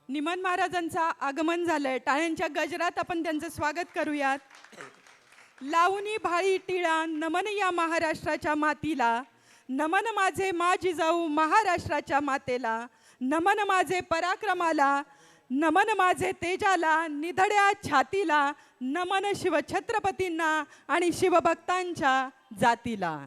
निमन महाराजांचा आगमन झालंय. टाळ्यांच्या गजरात आपण त्यांचं स्वागत करूयात. लावणी भाळी टिळा नमन या महाराष्ट्राच्या मातीला, नमन माझे मा जिजाऊ महाराष्ट्राच्या मातेला, नमन माझे पराक्रमाला, नमन माझे तेजाला निधड्या छातीला, नमन शिवछत्रपतींना आणि शिवभक्तांच्या जातीला.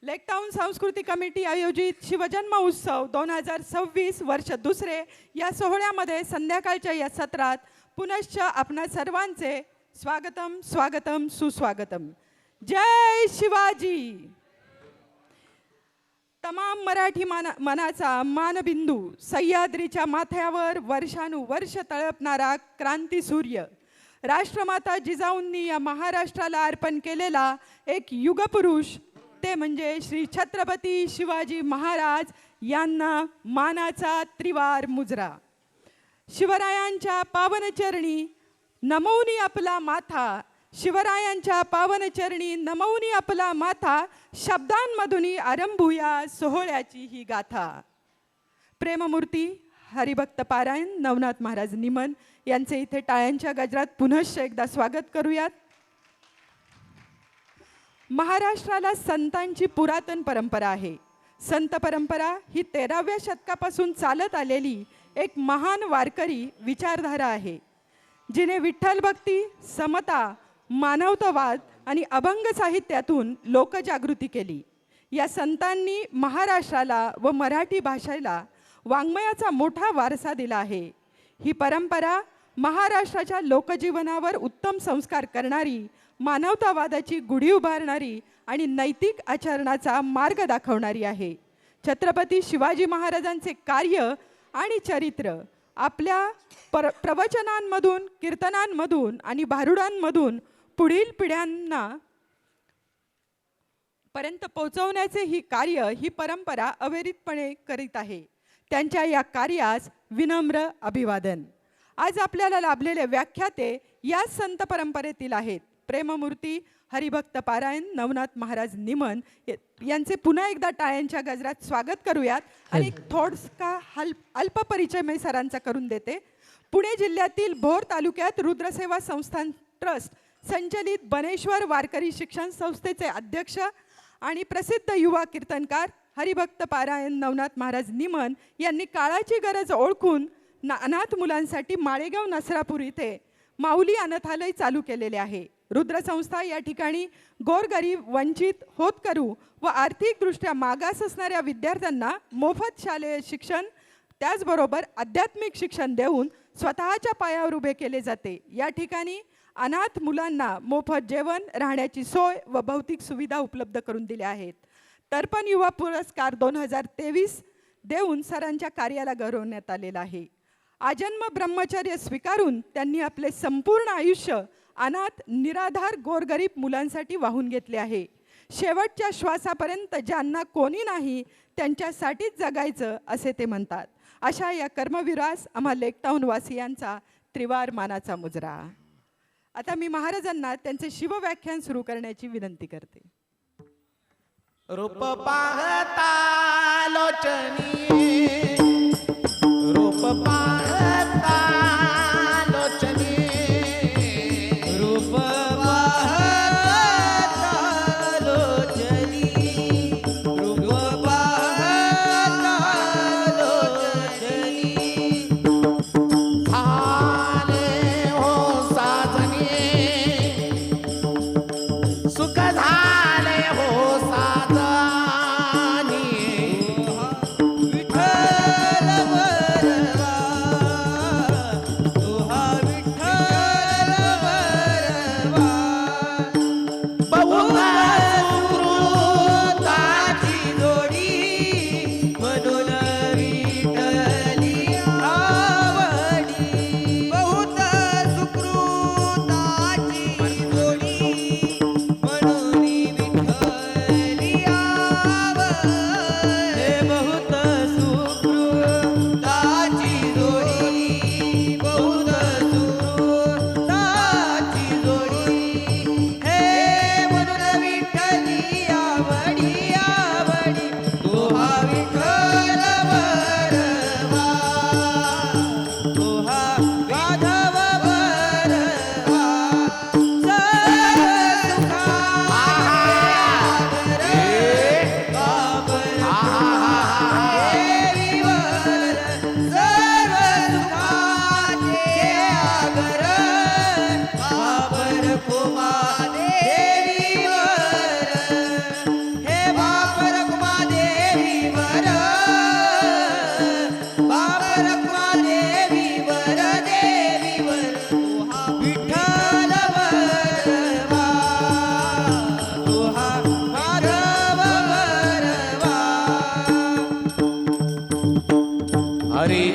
लेकटाऊन सांस्कृतिक कमिटी आयोजित शिवजन्म उत्सव 2026 वर्ष दुसरे या सोहळ्यामध्ये संध्याकाळच्या या सत्रात पुनश्च आपणा सर्वांचे स्वागतम स्वागतम सुस्वागतम. जय शिवाजी. तमाम मराठी मनाचा मानबिंदू, सह्याद्रीच्या माथ्यावर वर्षानुवर्ष तळपणारा क्रांतीसूर्य, राष्ट्रमाता जिजाऊंनी या महाराष्ट्राला अर्पण केलेला एक युगपुरुष, ते म्हणजे श्री छत्रपती शिवाजी महाराज यांना मानाचा त्रिवार मुजरा. शिवरायांच्या पावनचरणी नमवूनी आपला माथा, शिवरायांच्या पावनचरणी नमवूनी आपला माथा, शब्दांमधून आरंभूया सोहळ्याची ही गाथा. प्रेममूर्ती हरिभक्त पारायण नवनाथ महाराज निमन यांचे इथे टाळ्यांच्या गजरात पुनश्च एकदा स्वागत करूयात. महाराष्ट्राला संतांची पुरातन परंपरा आहे. संत परंपरा ही 13व्या शतकापासून चालत आलेली एक महान वारकरी विचारधारा आहे, जिने विठ्ठल भक्ती, समता, मानवतावाद आणि अभंग साहित्यातून लोकजागृती केली. या संतांनी महाराष्ट्राला व मराठी भाषेला वाङ्मयाचा मोठा वारसा दिला आहे. ही परंपरा महाराष्ट्राच्या लोकजीवनावर उत्तम संस्कार करणारी, मानवतावादाची गुढी उभारणारी आणि नैतिक आचरणाचा मार्ग दाखवणारी आहे. छत्रपती शिवाजी महाराजांचे कार्य आणि चरित्र आपल्या प्रवचनांमधून, कीर्तनांमधून आणि भारुडांमधून पुढील पिढ्यांना पर्यंत पोहोचवण्याचे ही कार्य, ही परंपरा अविरतपणे करीत आहे. त्यांच्या या कार्यास विनम्र अभिवादन. आज आपल्याला लाभलेले व्याख्याते या संत परंपरेतील आहेत. प्रेममूर्ती हरिभक्त पारायण नवनाथ महाराज निमन यांचे पुन्हा एकदा टाळ्यांच्या गजरात स्वागत करूयात. आणि थोडका अल्प परिचय मी सरांचा करून देते. पुणे जिल्ह्यातील भोर तालुक्यात रुद्रसेवा संस्थान ट्रस्ट संचलित बनेश्वर वारकरी शिक्षण संस्थेचे अध्यक्ष आणि प्रसिद्ध युवा कीर्तनकार हरिभक्त पारायण नवनाथ महाराज निमन यांनी काळाची गरज ओळखून अनाथ मुलांसाठी माळेगाव नसरापूर इथे माऊली अनाथालय चालू केलेले आहे. रुद्र संस्था या ठिकाणी गोरगरीब, वंचित, होतकरू व आर्थिकदृष्ट्या मागास असणाऱ्या विद्यार्थ्यांना मोफत शालेय शिक्षण, त्याचबरोबर आध्यात्मिक शिक्षण देऊन स्वतःच्या पायावर उभे केले जाते. या ठिकाणी अनाथ मुलांना मोफत जेवण, राहण्याची सोय व भौतिक सुविधा उपलब्ध करून दिल्या आहेत. तर्पण युवा पुरस्कार 2023 देऊन सरांच्या कार्याला गौरवण्यात आलेला आहे. आजन्म ब्रह्मचर्य स्वीकारून त्यांनी आपले संपूर्ण आयुष्य अनाथ, निराधार, गोरगरीब मुलांसाठी वाहून घेतले आहे. शेवटच्या श्वासापर्यंत ज्यांना कोणी नाही त्यांच्यासाठीच जगायचं असे ते म्हणतात. अशा या कर्मवीरास आम्हा लेकटाऊन वासियांचा त्रिवार मानाचा मुजरा. आता मी महाराजांना त्यांचे शिवव्याख्यान सुरू करण्याची विनंती करते. रूप पाहता लोचनी, रूप पाहता लोचनी, रूप पाहता लोचनी, रूप पाहता लोचनी. झाले हो साजनी, सुख झाले हो साजनी. विठ्ठल बरवा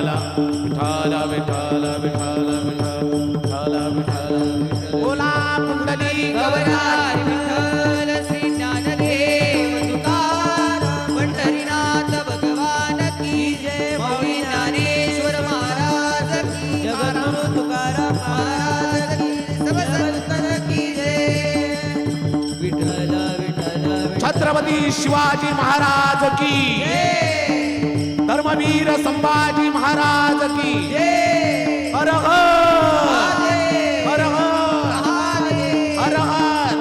विठ्ठल विठ्ठल विठ्ठल विठ्ठल विठ्ठल बोला पुंडलिक गवरारी विठ्ठल श्री ज्ञानदेव तुकाराम पंढरीनाथ भगवान की जय मौली ज्ञानेश्वर महाराज की जगद्गुरु तुकाराम महाराज की सब संतन की जय विठ्ठल विठ्ठल छत्रपती शिवाजी महाराज की धर्मवीर संभाजी महाराज की हर हर हर हर हर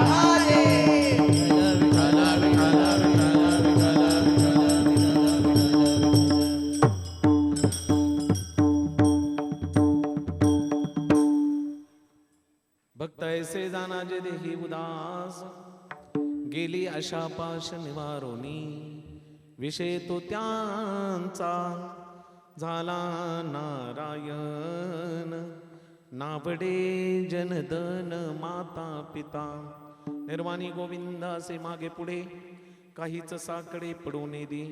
भक्त ऐसे जाना जे देही उदास गेली अशा पाश निवारोनी विषय तो त्यांचा झाला नारायण नावडे जनधन माता पिता निर्वाणी गोविंदासे मागे पुढे काहीच साकडे पडून दे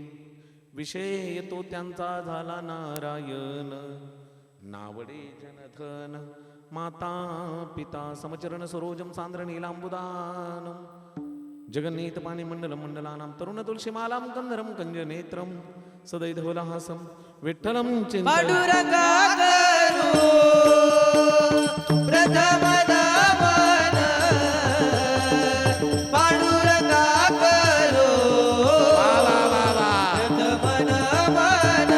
विषय तो त्यांचा झाला नारायण नावडे जनधन माता पिता समचरण सरोजम सांद्र नीलांबुदानम जगन्नीत पाणी मंडल मंडलानां तरुण तुलसीमालां कंदरं कंजनेत्रं सदैधवलहासं विठ्ठलं चिंतयामि पांडुरंगा करो प्रथम नमन पांडुरंगा करो प्रथम नमन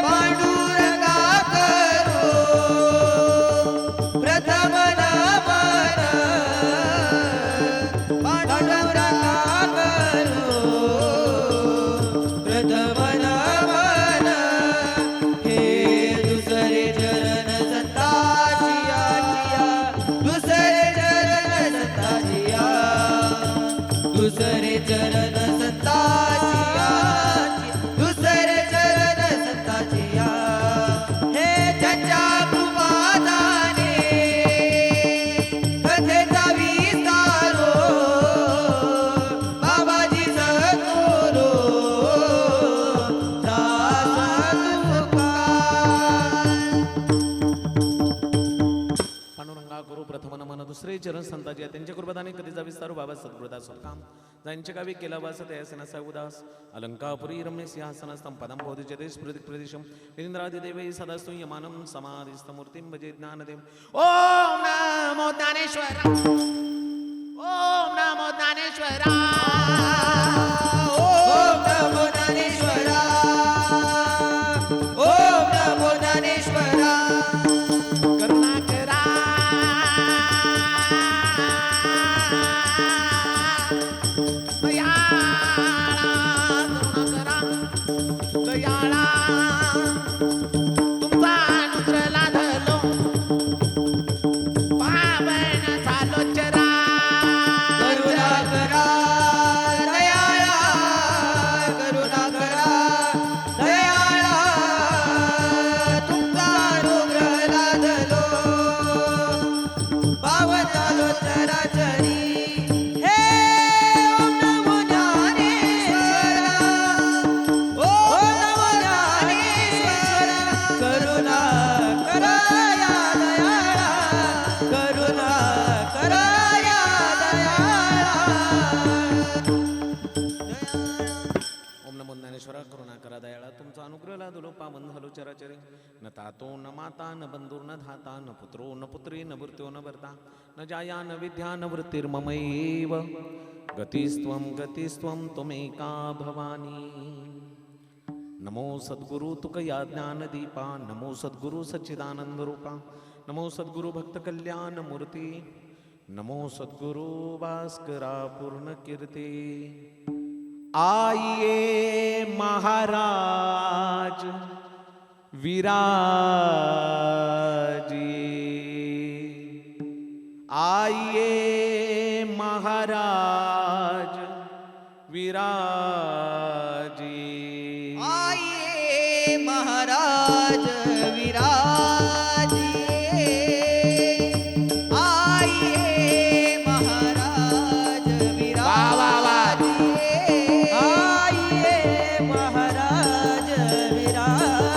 पांडुरंगा करो प्रथम नमन पांडुरंगा करो प्रथम नमन हे दुसरे चरण संताजिया दुसरे चरण संताजिया दुसरे चरण संताजिया दुसरे चरण संताजिया हे ज्याच्या कृपादाने कथेचा विस्तारो बाबाजी सद्गुरू दास तुका पांडुरंगा गुरु प्रथम नमन दुसरे चरण संताजी त्यांच्या कृपदाने कधीचा विस्तारू बाबा सद्गुरुदास काम ज्यांच्या गावी केला वास ते असनसा उदास अलंकापुरी रम्य सिंहासनस्थं पदं बोधिजते स्मृति प्रदिशं इंद्रादिदेवै सदास्तु यमानं समाधिस्थमूर्तिं भजे ज्ञानदेव ओम नमो ज्ञानेश्वर ओम नमो ज्ञानेश्वर ओम नमो ज्ञानेश्वरा ओम नमो ज्ञानेश्वरा करुणा करा दयाळा तुमचा अनुग्रह लाधलो पावन झालो चरा करुणा करा दयाळा करुणा करा दयाळा तुमचा अनुग्रह लादलो पावन झालो चराचरी हे ओम नमो ज्ञानेश्वरा ओम नमो ज्ञानेश्वरा करुणा करा या दयाळा करुणा करा या दयाळा ओम नमो ज्ञानेश्वरा करुणा करा दयाळा तुमचा अनुग्रह लादलो पावन झालो चराचरी न तातो न माता न बंधुर न धाता न पुत्रो न पुत्री न भृत्यो न भर्ता न जाया न विद्या न वृत्तिर्ममैव गतिस्त्वं त्वमेका भवानी नमो सद्गुरु तुकया ज्ञानदीपा नमो सद्गुरु सच्चिदानंद रूपा नमो सद्गुरु भक्त कल्याण मूर्ती नमो सद्गुरु भास्करा पूर्ण कीर्ती आइए महाराज विराजिए आइए महाराज विराजिए आइए महाराज विराजिए आइए महाराज विराजिए आइए महाराज विराजिए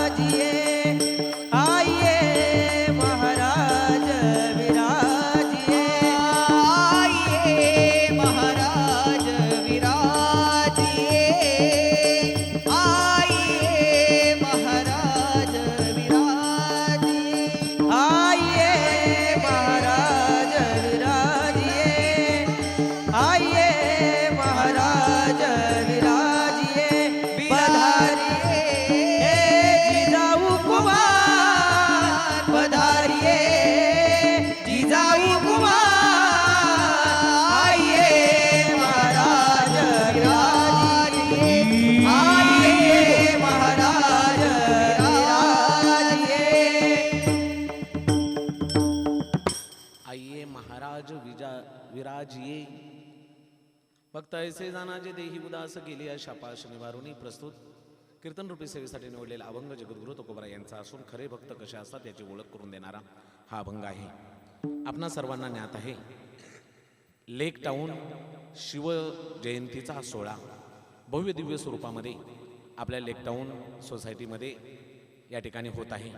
जिये भक्त ऐसे जाना जे देही उदास गेली अशा पाश निवारुनी प्रस्तुत कीर्तन रूपी सेवेसाठी निवडलेला अभंग जगद्गुरु तुकोबरा यांचा असून खरे भक्त कसे असतात याची ओळख करून देणारा हा अभंग आहे. आपणा सर्वांना ज्ञात आहे लेक टाऊन शिव जयंतीचा सोहळा भव्य दिव्य स्वरूपामध्ये आपल्या लेक टाऊन सोसायटीमध्ये या ठिकाणी होत आहे.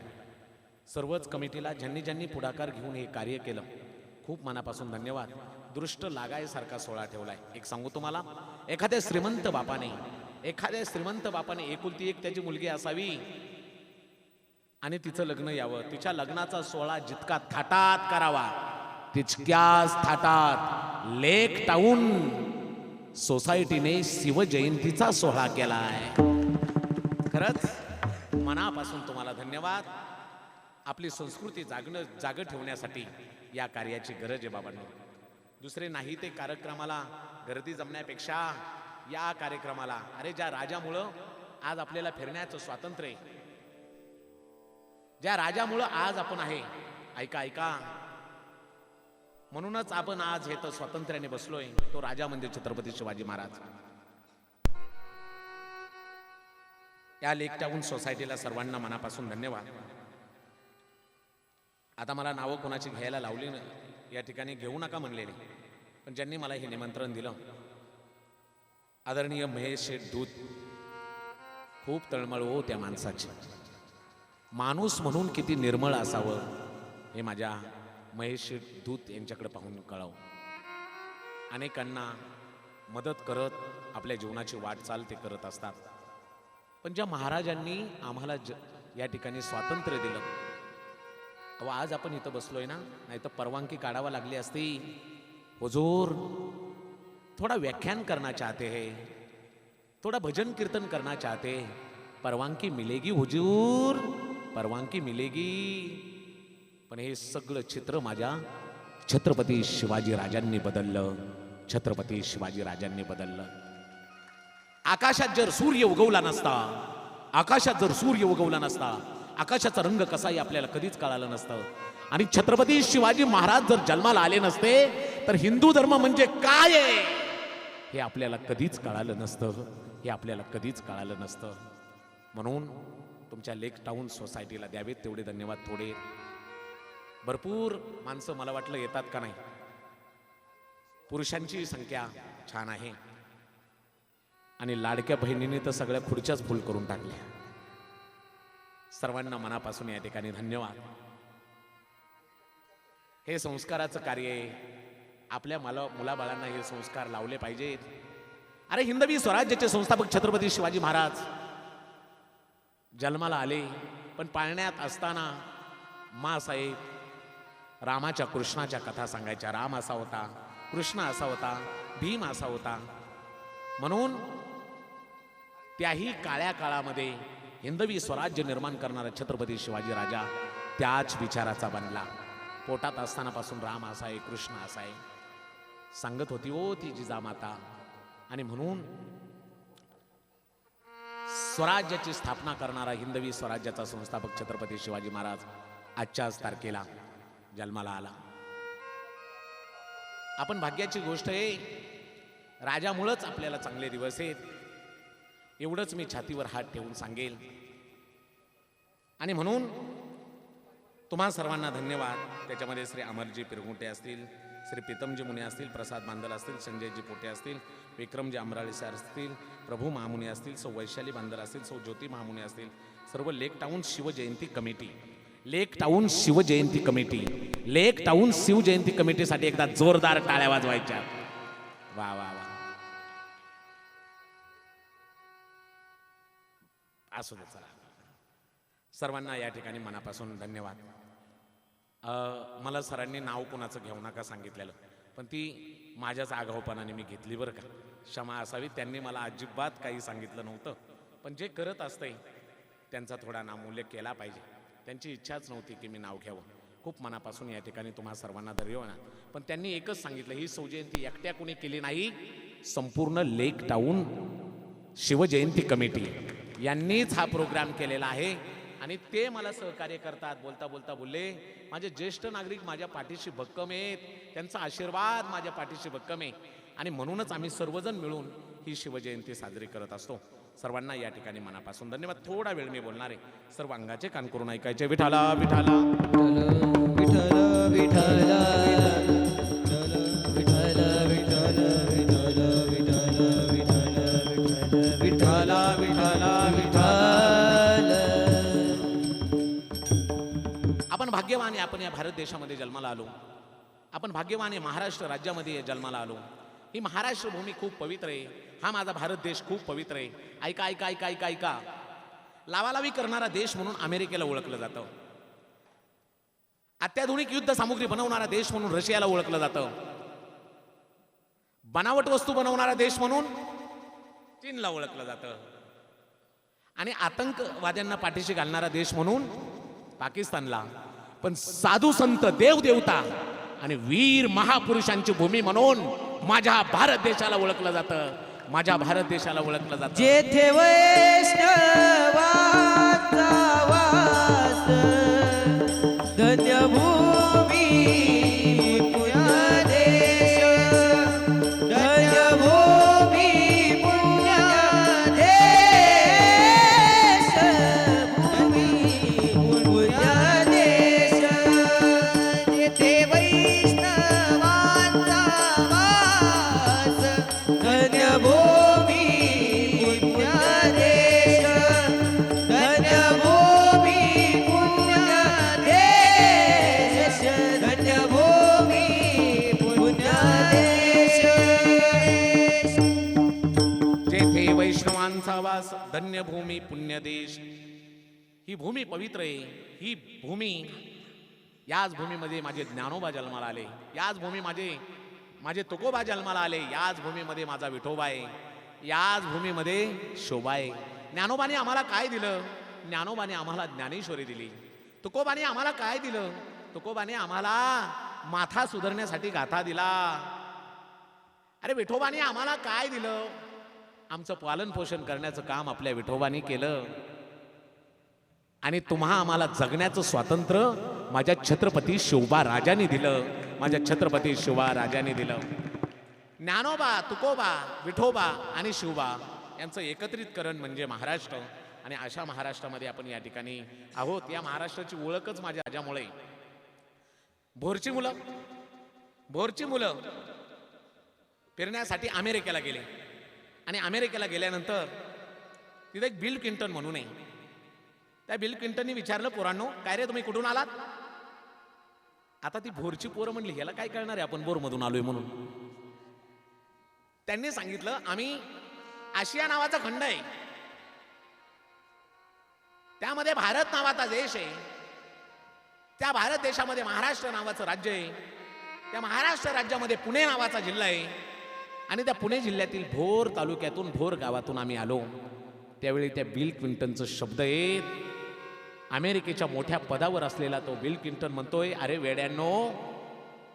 सर्वच कमिटीला ज्यांनी ज्यांनी पुढाकार घेऊन हे कार्य केलं खूप मनापासून धन्यवाद. दृष्ट लागायसारखा सोहळा ठेवलाय. एक सांगू तुम्हाला, एखाद्या श्रीमंत बापाने एकुलती एक त्याची मुलगी असावी आणि तिचं लग्न यावं. तिच्या लग्नाचा सोहळा जितका थाटात करावा तितक्याच थाटात लेक टाऊन सोसायटीने शिवजयंतीचा सोहळा केलाय. खरंच मनापासून तुम्हाला धन्यवाद. आपली संस्कृती जाग ठेवण्यासाठी या कार्याची गरज आहे बाबांनो. दुसरे नाही ते कार्यक्रमाला गर्दी जमण्यापेक्षा या कार्यक्रमाला, अरे ज्या राजामुळं आज आपल्याला फिरण्याचं स्वातंत्र्य आहे, ज्या राजामुळं आज आपण आहे, ऐका म्हणूनच आपण आज हे तर स्वातंत्र्याने बसलोय, तो राजा म्हणजे छत्रपती शिवाजी महाराज. या लेक टाऊन सोसायटीला सर्वांना मनापासून धन्यवाद. आता मला नावं कोणाची घ्यायला लावली या ठिकाणी घेऊ नका म्हणलेले, पण ज्यांनी मला हे निमंत्रण दिलं, आदरणीय महेश शेठ दूत, खूप तळमळ हो त्या माणसाची. माणूस म्हणून किती निर्मळ असावं हे माझ्या महेश शेठ दूत यांच्याकडे पाहून कळावं. अनेकांना मदत करत आपल्या जीवनाची वाटचाल ते करत असतात. पण ज्या महाराजांनी आम्हाला या ठिकाणी स्वातंत्र्य दिलं, अहो आज आपण इथं बसलोय ना, नाही तर परवानगी काढावा लागली असती. हुजूर थोड़ा व्याख्यान करना चाहते हैं, थोड़ा भजन कीर्तन करना चाहते हैं, परवानगी मिलेगी हुजूर, परवानगी मिलेगी. पण हे सगळं चित्र माझ्या छत्रपती शिवाजी राजांनी बदललं. छत्रपती शिवाजी राजांनी बदललं. आकाशात जर सूर्य उगवला नसता, आकाशाचा रंग कसाही आपल्याला कधीच कळालं नसतं. आणि छत्रपती शिवाजी महाराज जर जन्माला आले नसते तर हिंदू धर्म म्हणजे काय आहे हे आपल्याला कधीच कळालं नसतं. म्हणून तुमच्या लेक टाऊन सोसायटीला द्यावेत तेवढे धन्यवाद. थोडे भरपूर माणसं मला वाटलं येतात का नाही. पुरुषांची संख्या छान आहे आणि लाडक्या बहिणीने तर सगळ्या खुर्च्याच फुल करून टाकल्या. सर्वांना मनापासून या ठिकाणी धन्यवाद. हे संस्काराचं कार्य आहे. आपल्या मुलाबाळांना हे संस्कार लावले पाहिजेत. अरे हिंदवी स्वराज्याचे संस्थापक छत्रपती शिवाजी महाराज जन्माला आले, पण पाळण्यात असताना माँसाहेब रामाच्या कृष्णाच्या कथा सांगायच्या. राम असा होता, कृष्ण असा होता, भीम असा होता. म्हणून त्याही काळ्या काळामध्ये हिंदवी स्वराज्य निर्माण करणारा छत्रपती शिवाजी राजा त्याच विचाराचा बनला. पोटात असतानापासून राम असा आहे, कृष्ण असा आहे सांगत होती ओ ती जिजामाता. आणि म्हणून स्वराज्याची स्थापना करणारा हिंदवी स्वराज्याचा संस्थापक छत्रपती शिवाजी महाराज आजच्याच तारखेला जन्माला आला. आपण भाग्याची गोष्ट आहे, राजामुळेच आपल्याला चांगले दिवस आहेत एवढंच मी छातीवर हात ठेवून सांगेल. आणि म्हणून तुम्हा सर्वांना धन्यवाद. त्याच्यामध्ये श्री अमरजी पिरगुंटे असतील, श्री प्रीतमजी मुने असतील, प्रसाद बांदल असतील, संजयजी पोटे असतील, विक्रमजी अमराळे सर असतील, प्रभू महामुने असतील, सौ वैशाली बांदल असतील, सौ ज्योती महामुने असतील, सर्व लेक टाऊन शिवजयंती कमिटी, लेक टाऊन शिवजयंती कमिटी, लेक टाऊन शिवजयंती कमिटीसाठी एकदा जोरदार टाळ्या वाजवायच्या. वा वा वा. असू दे. चला सर्वांना या ठिकाणी मनापासून धन्यवाद. मला सरांनी नाव कोणाचं घेऊ नका सांगितलेलं, पण ती माझ्याच आगाऊपणाने मी घेतली बरं का, क्षमा असावी. त्यांनी मला अजिबात काही सांगितलं नव्हतं, पण जे करत असतंय त्यांचा थोडा नामोल्लेख केला पाहिजे. त्यांची इच्छाच नव्हती की मी नाव घ्यावं. खूप मनापासून या ठिकाणी तुम्हा सर्वांना धन्यवाद. पण त्यांनी एकच सांगितलं, ही शिवजयंती एकट्या कोणी केली नाही, संपूर्ण लेक टाऊन शिवजयंती कमिटी यांनीच हा प्रोग्राम केलेला आहे. आणि ते मला सहकार्य करतात. बोलता बोलता बोलले, माझे ज्येष्ठ नागरिक माझ्या पाठीशी भक्कम आहेत, त्यांचा आशीर्वाद माझ्या पाठीशी भक्कम आहे आणि म्हणूनच आम्ही सर्वजण मिळून ही शिवजयंती साजरी करत असतो. सर्वांना या ठिकाणी मनापासून धन्यवाद. थोडा वेळ मी बोलणार आहे, सर्व अंगाचे कान करून ऐकायचे. विठाला विठाला विठ्ठल विठ्ठल विठ्ठल विठ्ठल विठ्ठल विठ्ठल विठ्ठल विठ्ठल विठ्ठल विठ्ठल. आपण भाग्यवान आहे, आपण या भारत देशामध्ये जन्माला आलो. आपण भाग्यवान आहे, महाराष्ट्र राज्यामध्ये जन्माला आलो. ही महाराष्ट्र भूमी खूप पवित्र आहे. हा माझा भारत देश खूप पवित्र आहे. ऐका ऐका ऐका ऐका ऐका. लावालावी करणारा देश म्हणून अमेरिकेला ओळखलं जातं. अत्याधुनिक युद्ध सामुग्री बनवणारा देश म्हणून रशियाला ओळखलं जातं. बनावट वस्तू बनवणारा देश म्हणून चीनला ओळखलं जातं. आणि आतंकवाद्यांना पाठीशी घालणारा देश म्हणून पाकिस्तानला. पण साधू संत देवदेवता आणि वीर महापुरुषांची भूमी म्हणून माझ्या भारत देशाला ओळखलं जातं. माझ्या भारत देशाला ओळखलं जातं. जेथे वैष्णवाचा वास धन्यभूमी पुण्यदेश धन्यभूमी पुण्यदेश भूमी पुण्यदेश जेथे वैष्णवाचा वास धन्यभूमी पुण्यदेश धन्यभूमी पुण्यदेश धन्यभूमी पुण्यदेश. जेथे वैष्णवांचा वास धन्यभूमी पुण्यदेश. ही भूमी पवित्र आहे. ही भूमी, याच भूमीमध्ये माझे ज्ञानोबा जन्माला आले. याच भूमी माझे तुकोबा जन्माला आले. याच भूमीमध्ये माझा विठोबा आहे. याच भूमीमध्ये शोभा आहे. ज्ञानोबाने आम्हाला काय दिलं? ज्ञानोबाने आम्हाला ज्ञानेश्वरी दिली. तुकोबाने आम्हाला काय दिलं? तुकोबाने आम्हाला माथा सुधारण्यासाठी गाथा दिला. अरे विठोबाने आम्हाला काय दिलं? आमचं पालन पोषण करण्याचं काम आपल्या विठोबाने केलं. आणि तुम्हा आम्हाला जगण्याचं स्वातंत्र्य माझ्या छत्रपती शिवबा राजाने दिलं. माझ्या छत्रपती शिवबा राजाने दिलं. ज्ञानोबा, तुकोबा, विठोबा आणि शिवबा यांचं एकत्रितकरण म्हणजे महाराष्ट्र. आणि अशा महाराष्ट्रामध्ये आपण या ठिकाणी आहोत. या महाराष्ट्राची ओळखच माझ्या राजामुळे. भोरची मुलं फिरण्यासाठी अमेरिकेला गेले. आणि अमेरिकेला गेल्यानंतर तिथे एक बिल क्लिंटन म्हणून आहे. त्या बिल क्लिंटननी विचारलं, पोरांनो काय रे तुम्ही कुठून आलात? आता ती भोरची पोरं म्हणली, याला काय कळणार आहे आपण बोरमधून आलोय म्हणून. त्यांनी सांगितलं, आम्ही आशिया नावाचा खंड आहे, त्यामध्ये भारत नावाचा देश आहे. त्या भारत देशामध्ये महाराष्ट्र नावाचं राज्य आहे. त्या महाराष्ट्र राज्यामध्ये पुणे नावाचा जिल्हा आहे. आणि त्या पुणे जिल्ह्यातील भोर तालुक्यातून, भोर गावातून आम्ही आलो. त्यावेळी त्या बिल क्लिंटनचं शब्द आहेत. अमेरिकेच्या मोठ्या पदावर असलेला तो बिल क्लिंटन म्हणतोय, अरे वेड्यांनो,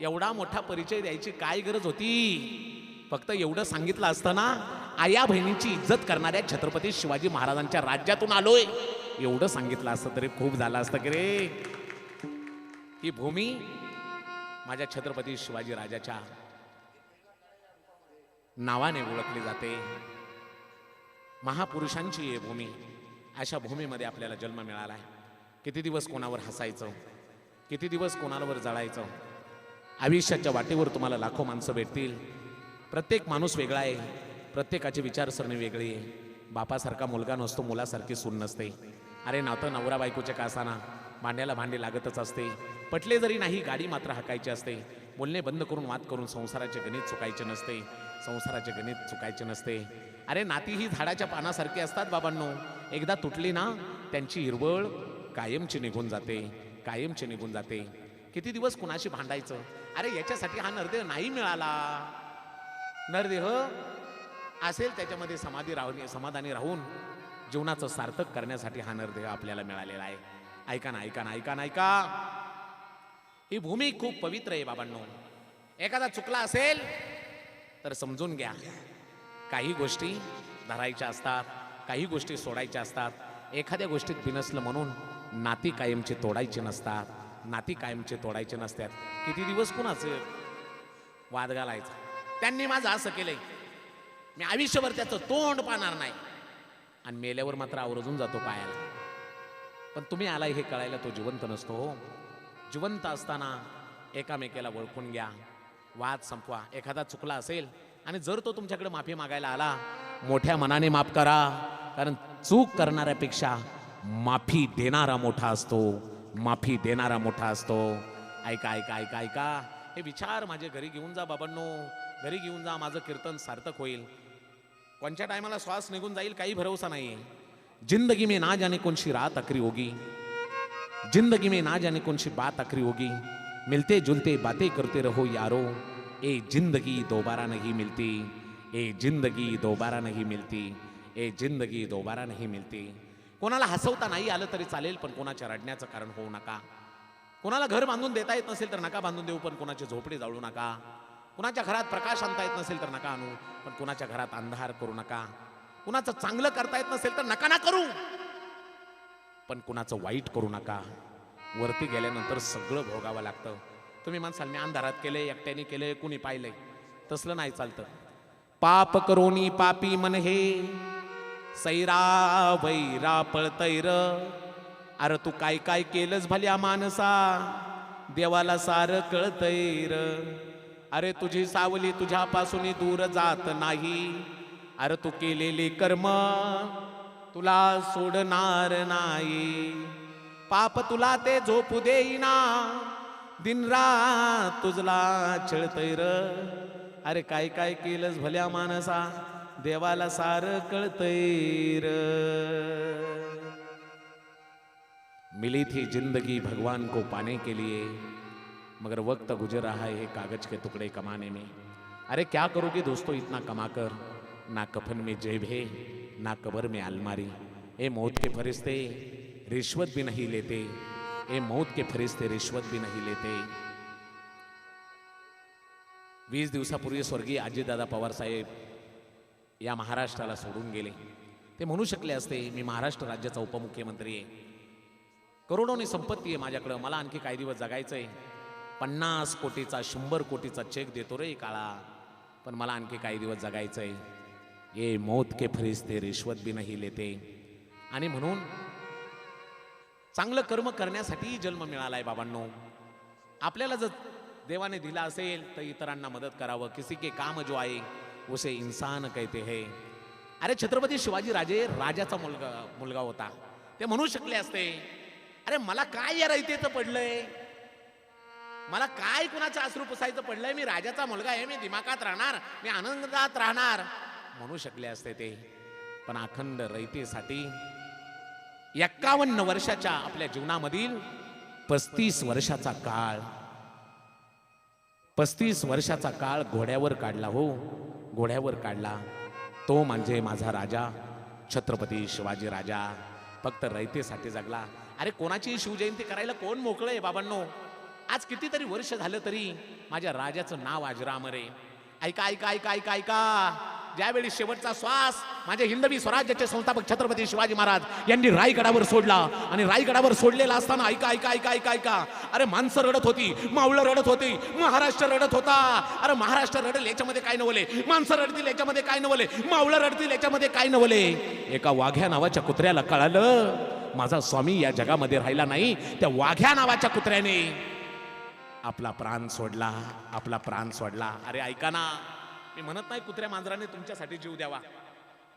एवढा मोठा परिचय द्यायची काय गरज होती? फक्त एवढं सांगितलं असतं ना, आया बहिणीची इज्जत करणाऱ्या छत्रपती शिवाजी महाराजांच्या राज्यातून आलोय, एवढं सांगितलं असतं तरी खूप झालं असतं की रे. ही भूमी माझ्या छत्रपती शिवाजी राजाच्या नावाने ओळखली जाते. महापुरुषांची ही भूमी. अशा भूमीमध्ये आपल्याला जन्म मिळाला आहे. किती दिवस कोणावर हसायचं, किती दिवस कोणावर जळायचं. आयुष्याच्या वाटेवर तुम्हाला लाखो माणसं भेटतील. प्रत्येक माणूस वेगळा आहे. प्रत्येकाची विचारसरणी वेगळी आहे. बापासारखा मुलगा नसतो, मुलासारखी सून नसते. अरे नातं नवरा बायकोच्या कासाना भांड्याला भांडे लागतच असते. पटले जरी नाही, गाडी मात्र हाकायची असते. बोलणे बंद करून वाद करून संसाराचे गणित चुकायचे नसते. संसाराचे गणित चुकायचे नसते. अरे नाती ही झाडाच्या पानासारखी असतात बाबांनो. एकदा तुटली ना, त्यांची हिरवळ कायमची निघून जाते, कायमची निघून जाते. किती दिवस कुणाशी भांडायचं? अरे याच्यासाठी हा नरदेह नाही मिळाला. नरदेह असेल त्याच्यामध्ये समाधानी राहून जीवनाचं सार्थक करण्यासाठी हा नरदेह आपल्याला मिळालेला आहे. ऐका ना, ऐका ना, ऐका ना, ऐका. ही भूमी खूप पवित्र आहे बाबांनो. एखादा चुकला असेल तर समजून घ्या. काही गोष्टी धरायच्या असतात, काही गोष्टी सोडायच्या असतात. एखाद्या गोष्टीत बिनसलं म्हणून नाती कायमचे तोडायचे नसतात, नाती कायमचे तोडायचे नसतात. किती दिवस कुणाचं वाद घालायचा. त्यांनी माझं असं केलंय, मी आयुष्यभर त्याचं तोंड पाहणार नाही, आणि मेल्यावर मात्र आवर्जून जातो पायाला. पण तुम्ही आलाय हे कळायला तो जिवंत नसतो हो. जिवंत असताना एकामेकाला ओळखून घ्या, वाद संपवा. एखादा चुकला असेल आणि जर तो तुमच्याकडे माफी मागायला आला, मोठ्या मनाने माफ करा, कारण चूक करणाऱ्यापेक्षा माफी देणारा मोठा असतो, माफी देणारा मोठा असतो. ऐका ऐका ऐका ऐका, हे विचार माझे घरी घेऊन जा बाबांनो, घरी घेऊन जा. माझं कीर्तन सार्थक होईल. कोणत्या टायमाला श्वास निघून जाईल काही भरोसा नाहीये. जिंदगी में ना जाने कौन सी रात आखरी होगी, जिंदगी में ना जाने कौन सी बात आखरी होगी, मिलते जुलते बातें करते रहो यारो, ए जिंदगी दोबारा नहीं मिलती, ए जिंदगी दोबारा नहीं मिलती, ए जिंदगी दोबारा नहीं मिलती. कोणाला हसवता नाही आलं तरी चालेल, पण कोणाच्या रडण्याचं कारण होऊ नका. कोणाला घर बांधून देता येत नसेल तर नका बांधून देऊ, पण कोणाचे झोपडे जाळू नका. कुणाच्या घरात प्रकाश आणता येत नसेल तर नका आणू, पण कुणाच्या घरात अंधार करू नका. कुणाचं चांगलं करता येत नसेल तर नका ना करू, पण कुणाचं वाईट करू नका. वरती गेल्यानंतर सगळं भोगावं लागतं. तुम्ही म्हणसाल मी अंधारात केले, एकट्याने केले, कुणी पाहिलंय, तसलं नाही चालतं. पाप करोनी पापी मन हे, सैरा वैरा पळतैर. अरे तू काय काय केलंस भल्या माणसा, देवाला सार कळतैर. अरे तुझी सावली तुझ्यापासून दूर जात नाही. अरे तू केलेले कर्म तुला सोडणार नाही. पाप तुला ते झोपू देईना, दिन रात तुझला छळतैर. अरे काय काय केलंस भल्या माणसा, देवाला सार कळतैर. मिली थी जिंदगी भगवान को पाने के लिए, मगर वक्त गुजर रहा है कागज के टुकड़े कमाने में. अरे क्या करोगे दोस्तों इतना कमाकर, ना कफन में जेब है ना कब्र में अलमारी. ए मौत के फरिश्ते रिश्वत भी नहीं लेते, ए मौत के फरिश्ते रिश्वत भी नहीं लेते. 20 दिवसापूर्वी स्वर्गीय अजितदादा पवार साहेब या महाराष्ट्राला सोडून गेले. ते म्हणू शकले असते मी महाराष्ट्र राज्याचा उपमुख्यमंत्री आहे, करोडोनी संपत्ती आहे माझ्याकडं, मला आणखी काही दिवस जगायचंय, 50 कोटीचा 100 कोटीचा चेक देतो रे काळा, पण मला आणखी काही दिवस जगायचंय. ये मौत के फरिश्ते रिश्वत भी नहीं लेते. आणि म्हणून चांगलं कर्म करण्यासाठी जन्म मिळालाय बाबांनो. आपल्याला जर देवाने दिला असेल तर इतरांना मदत करावं. किसी के काम जो आए उसे इंसान कहते हैं. अरे छत्रपती शिवाजी राजे राजाचा मुलगा होता. ते म्हणू शकले असते अरे मला काय या रयतेचं पडलंय, मला काय कुणाचं अश्रू पुसायचं पडलंय, मी राजाचा मुलगा आहे, मी दिमागात राहणार, मी आनंदात राहणार, म्हणू शकले असते ते. पण अखंड रयतेसाठी 51 वर्षाच्या आपल्या जीवनामधील 35 वर्षाचा काळ, 35 वर्षाचा काळ घोड्यावर काढला हो, घोड्यावर काढला. तो म्हणजे माझा राजा छत्रपती शिवाजी राजा. फक्त रयतेसाठी जगला. अरे कोणाची शिवजयंती करायला कोण मोकळं आहे बाबांनो. आज कितीतरी वर्ष झालं तरी माझ्या राजाचं नाव अजरामर आहे. ऐका ऐका ऐका ऐका ऐका, ज्यावेळी शेवटचा श्वास माझ्या हिंदवी स्वराज्याचे संस्थापक छत्रपती शिवाजी महाराज यांनी रायगडावर सोडला, आणि रायगडावर सोडलेला असताना ऐका ऐका ऐका ऐका ऐका, अरे माणसं रडत होती, मावळं रडत होती, महाराष्ट्र रडत होता. अरे महाराष्ट्र रडेल याच्यामध्ये काय नवले, माणसं रडतील याच्यामध्ये काय नवले, मावळं रडतील याच्यामध्ये काय नवले. एका वाघ्या नावाच्या कुत्र्याला कळालं माझा स्वामी या जगामध्ये राहिला नाही. त्या वाघ्या नावाच्या कुत्र्याने आपला प्राण सोडला, आपला प्राण सोडला. अरे ऐका ना, मी म्हणत नाही कुत्र्या मांजराने तुमच्यासाठी जीव द्यावा,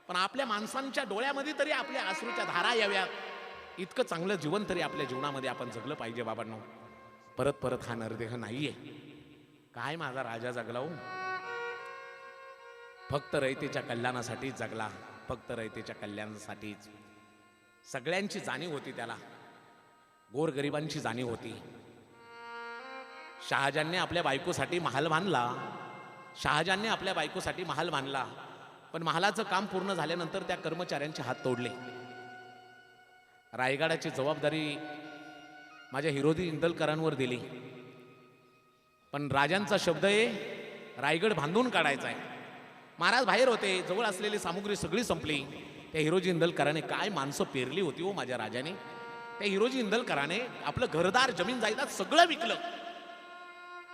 पण आपल्या माणसांच्या डोळ्यामध्ये तरी आपल्या अश्रूच्या धारा याव्यात. इतकं चांगलं जीवन तरी आपल्या जीवनामध्ये आपण जगलं पाहिजे बाबांनो. परत परत हा नरदेह नाहीये. काय माझा राजा जगला हो, फक्त रयतेच्या कल्याणासाठीच जगला, फक्त रयतेच्या कल्याणासाठीच. सगळ्यांची जाणीव होती त्याला, गोरगरिबांची जाणीव होती. शहाजहानने आपल्या बायकोसाठी महाल बांधला, शहाजहानने आपल्या बायकोसाठी महाल बांधला, पण महालाचं काम पूर्ण झाल्यानंतर त्या कर्मचाऱ्यांचे हात तोडले. रायगडाची जबाबदारी माझ्या हिरोजी इंदलकरांवर दिली, पण राजांचा शब्द आहे रायगड बांधून काढायचा आहे. महाराज बाहेर होते, जवळ असलेली सामुग्री सगळी संपली. त्या हिरोजी इंदलकरांनी काय माणसं पेरली होती हो माझ्या राजाने, त्या हिरोजी इंदलकराने आपलं घरदार जमीन जायदाद सगळं विकलं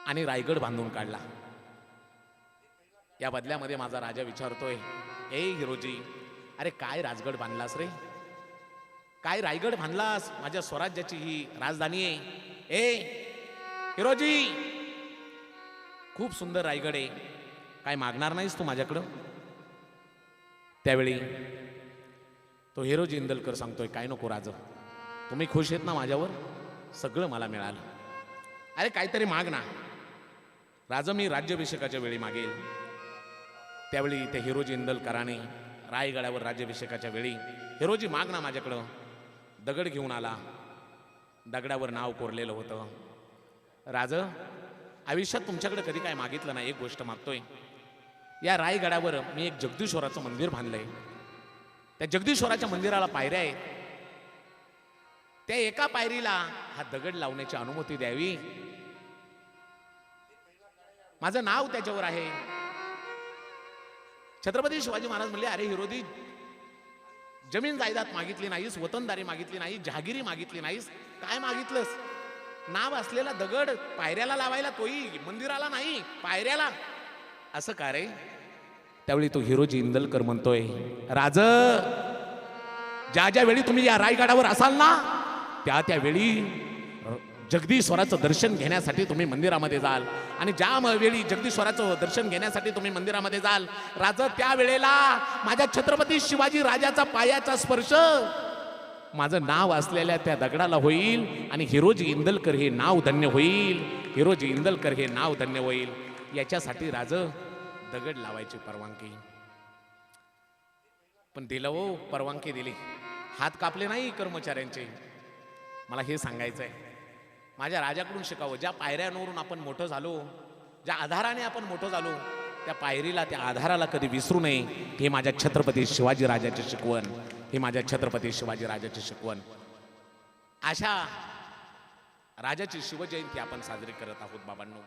आणि रायगड बांधून काढला. या बदल्यामध्ये माझा राजा विचारतोय, ए हिरोजी, अरे काय राजगड बांधलास रे, काय रायगड बांधलास, माझ्या स्वराज्याची ही राजधानी आहे. ए हिरोजी, खूप सुंदर रायगड आहे, काय मागणार नाहीस तू माझ्याकडं. त्यावेळी तो हिरोजी इंदलकर सांगतोय, काय नको राज, तुम्ही खुश आहेत ना माझ्यावर, सगळं मला मिळालं. अरे काहीतरी माग ना राज, मी राज्याभिषेकाच्या वेळी मागेल. त्यावेळी ते हिरोजी इंदलकराने रायगडावर राज्याभिषेकाच्या वेळी, हिरोजी माग ना माझ्याकडं. दगड घेऊन आला, दगडावर नाव कोरलेलं होतं, राज आयुष्यात तुमच्याकडे कधी काय मागितलं नाही, एक गोष्ट मागतोय. या रायगडावर मी एक जगदीश्वराचं मंदिर बांधलंय, त्या जगदीश्वराच्या मंदिराला पायऱ्या आहेत, त्या एका पायरीला हा दगड लावण्याची अनुमती द्यावी, माझं नाव त्याच्यावर आहे. छत्रपती शिवाजी महाराज म्हणले, अरे हिरोजी, जमीन जायदाद मागितली नाहीस, वतनदारी मागितली नाही, जहागिरी मागितली नाहीस, काय मागितलंस, नाव असलेला दगड पायऱ्याला लावायला, तोही मंदिराला नाही, पायऱ्याला, असं का रे. त्यावेळी तो हिरोजी इंदलकर म्हणतोय, राज, ज्या ज्या वेळी तुम्ही या रायगडावर असाल ना, त्या त्यावेळी जगदीश्वराचं दर्शन घेण्यासाठी तुम्ही मंदिरामध्ये जाल, आणि ज्या वेळी जगदीश्वराचं दर्शन घेण्यासाठी तुम्ही मंदिरामध्ये जाल राज, त्या वेळेला माझ्या छत्रपती शिवाजी राजाचा पायाचा स्पर्श माझं नाव असलेल्या त्या दगडाला होईल, आणि हिरोजी इंदलकर हे नाव धन्य होईल, हिरोजी इंदलकर हे नाव धन्य होईल. याच्यासाठी राज दगड लावायची परवानगी. पण दिलं हो, परवानगी दिली, हात कापले नाही कर्मचाऱ्यांचे. मला हे सांगायचंय, माझ्या राजाकडून शिकावं. ज्या पायऱ्यांवरून आपण मोठं झालो, ज्या आधाराने आपण मोठं झालो, त्या पायरीला, त्या आधाराला कधी विसरू नये. हे माझ्या छत्रपती शिवाजी राजाची शिकवण, हे माझ्या छत्रपती शिवाजी राजाची शिकवण. अशा राजाची शिवजयंती आपण साजरी करत आहोत बाबांनो.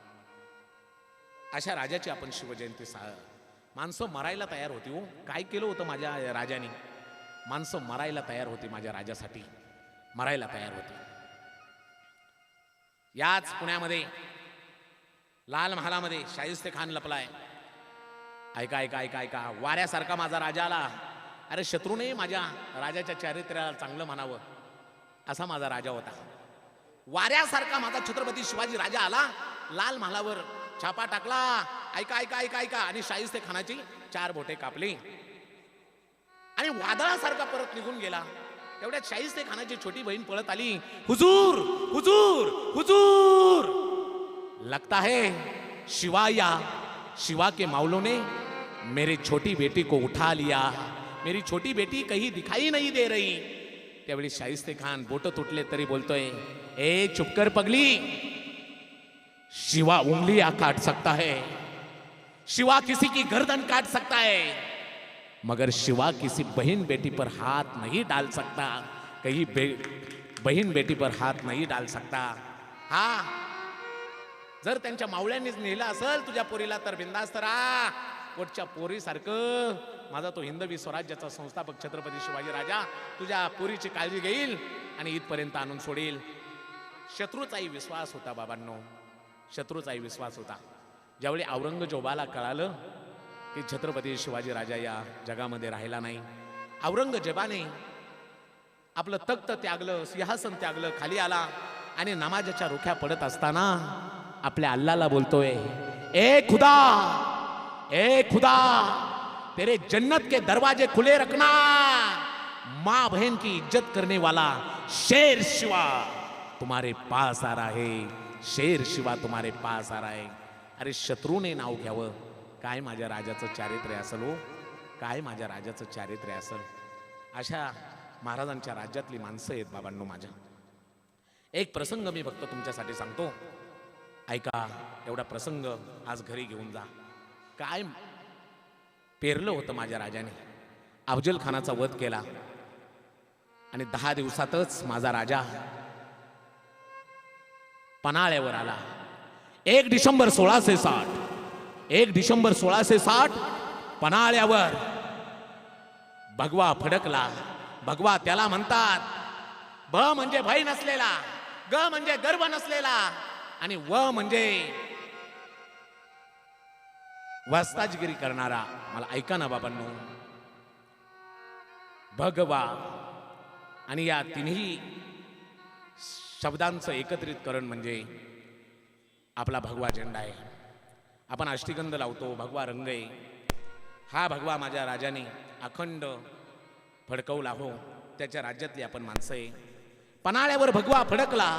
अशा राजाची आपण शिवजयंती माणसं मरायला तयार होती हो. काय केलं होतं माझ्या राजाने, माणसं मरायला तयार होती, माझ्या राजासाठी मरायला तयार होती. याच पुण्यामध्ये लाल महालामध्ये शाहिस्ते खान लपलाय. ऐका ऐका ऐका ऐका, वाऱ्यासारखा माझा राजा आला. अरे शत्रूने माझ्या राजाच्या चारित्र्याला चांगलं म्हणावं असा माझा राजा होता. वाऱ्यासारखा माझा छत्रपती शिवाजी राजा आला, लाल महालावर छापा टाकला. ऐका ऐका ऐका ऐका, आणि शाहिस्ते खानाची 4 बोटे कापली आणि वादळासारखा परत निघून गेला. तेवढ्यात शाहिस्ते खानाची छोटी बहीण पळत आली, हुजूर हुजूर हुजूर, लगता है शिवा या शिवा के मावलों ने मेरी छोटी बेटी को उठा लिया, मेरी छोटी बेटी कहीं दिखाई नहीं दे रही. त्यावेळी शाहिस्ते खान बोट तुटले तरी बोलतोय, ए चुप कर पगली, शिवा उंगलियां काट सकता है, शिवा किसी की गर्दन काट सकता है, मगर शिवा किसी बहन बेटी पर हाथ नहीं डाल सकता, कहीं बहन बेटी पर हाथ नहीं डाल सकता. हा, जर त्यांच्या मावळ्यांनीच नेलं असेल तुझ्या पोरीला तर बिंदास्त राहा. पोटच्या पोरीसारखं माझा तो हिंदवी स्वराज्याचा संस्थापक छत्रपती शिवाजी राजा तुझ्या पोरीची काळजी घेईल आणि इथपर्यंत आणून सोडेल. शत्रूचाही विश्वास होता बाबांनो, शत्रूचाही विश्वास होता. ज्यावेळी औरंगजेबाला कळालं की छत्रपती शिवाजी राजा या जगामध्ये राहिला नाही, औरंगजेबाने आपलं तख्त त्यागलं, सिंहासन त्यागलं, खाली आला आणि नमाजाच्या रोख्या पडत असताना आपल्या अल्लाहला बोलतोय, ए खुदा, ए खुदा, तेरे जन्नत के दरवाजे खुले रखना, माँ बहन की इज्जत करने वाला शेर शिवा तुम्हारे पास आ रहा है, शेर शिवा तुम्हारे पास आ रहा है. अरे शत्रूने नाव घ्यावं, काय माझ्या राजाचं चारित्र्य असेल हो, काय माझ्या राजाचं चारित्र्य असेल. अशा महाराजांच्या राज्यातली माणसं आहेत बाबांनो. माझ्या एक प्रसंग मी फक्त तुमच्यासाठी सांगतो, ऐका. एवढा प्रसंग आज घरी घेऊन जा. काय पेरलं होतं माझ्या राजाने, अफजल खानाचा वध केला आणि 10 दिवसातच माझा राजा पन्हाळ्यावर आला. 1 डिसेंबर 1660, 1 डिसेंबर 1660 पन्हाळ्यावर भगवा फडकला. भगवा त्याला म्हणतात भ म्हणजे भय नसलेला, ग म्हणजे गर्व नसलेला, आणि व म्हणजे वस्ताजगिरी करणारा. मला ऐका ना बाबांनो, भगवा आणि या तिन्ही शब्दांचं एकत्रितकरण म्हणजे आपला भगवा झेंडा आहे. आपण अष्टगंध लावतो, भगवा रंग आहे. हा भगवा माझ्या राजाने अखंड फडकवला हो. त्याच्या राज्यातली आपण माणसं आहे. पन्हाळ्यावर भगवा फडकला.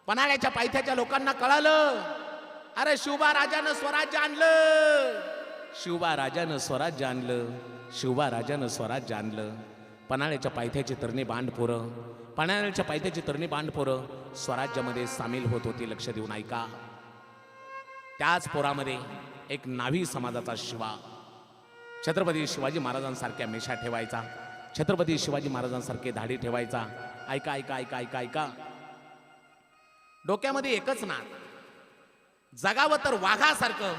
पन्हाळ्याच्या पायथ्याच्या लोकांना कळालं, अरे शिवबा राजानं स्वराज्य आणलं, शिवबा राजानं स्वराज्य आणलं, शिवबा राजानं स्वराज्य आणलं. पन्हाळ्याच्या पायथ्याची तरणी बांड पोरं, पन्हाळ्याच्या पायथ्याची तरणी बांड पोरं स्वराज्यामध्ये सामील होत होती. लक्ष देऊन ऐका. त्याच पोरामध्ये एक नाभी समाजाचा शिवा, छत्रपती शिवाजी महाराजांसारख्या मिशा ठेवायचा, छत्रपती शिवाजी महाराजांसारखे धाडी ठेवायचा. ऐका ऐका ऐका ऐका ऐका. डोक्यामध्ये एकच नाद, जगावं तर वाघासारखं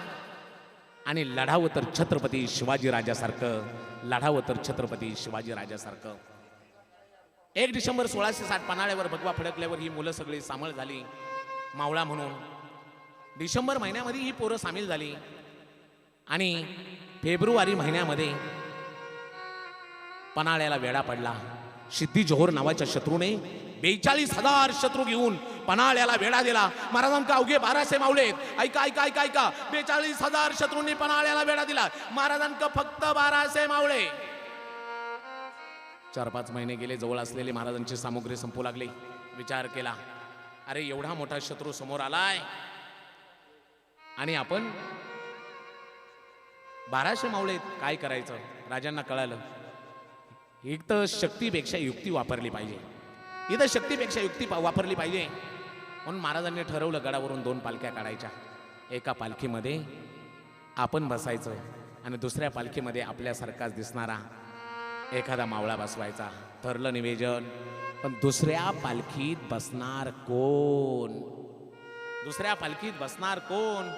आणि लढावं तर छत्रपती शिवाजी राजासारखं, लढावं तर छत्रपती शिवाजी राजासारखं. 1 डिसेंबर 1660 पन्हाळ्यावर भगवा फडकल्यावर ही मुलं सगळी सामील झाली मावळा म्हणून. डिसेंबर महिन्यामध्ये ही पोरं सामील झाली आणि फेब्रुवारी महिन्यामध्ये पन्हाळ्याला वेढा पडला. सिद्धी जोहर नावाच्या शत्रूने 42,000 शत्रू घेऊन पन्हाळ्याला वेढा दिला. महाराजांका अवघे 1200 मावळे. ऐका ऐका ऐका ऐका. 42,000 शत्रूंनी पन्हाळ्याला वेढा दिला. महाराजांका फक्त 1200 मावळे. 4-5 महिने गेले. जवळ असलेली महाराजांची सामुग्री संपू लागली. विचार केला, अरे एवढा मोठा शत्रू समोर आलाय आणि आपण 1200 मावळे, काय करायचं? राजांना कळालं, एक तर शक्तीपेक्षा युक्ती वापरली पाहिजे, इथं शक्तीपेक्षा युक्ती वापरली पाहिजे. म्हणून महाराजांनी ठरवलं, गडावरून 2 पालख्या काढायच्या. एका पालखीमध्ये आपण बसायचं आणि दुसऱ्या पालखीमध्ये आपल्यासारखाच दिसणारा एखादा मावळा बसवायचा. ठरलं निवेदन. पण दुसऱ्या पालखीत बसणार कोण? दुसऱ्या पालखीत बसणार कोण?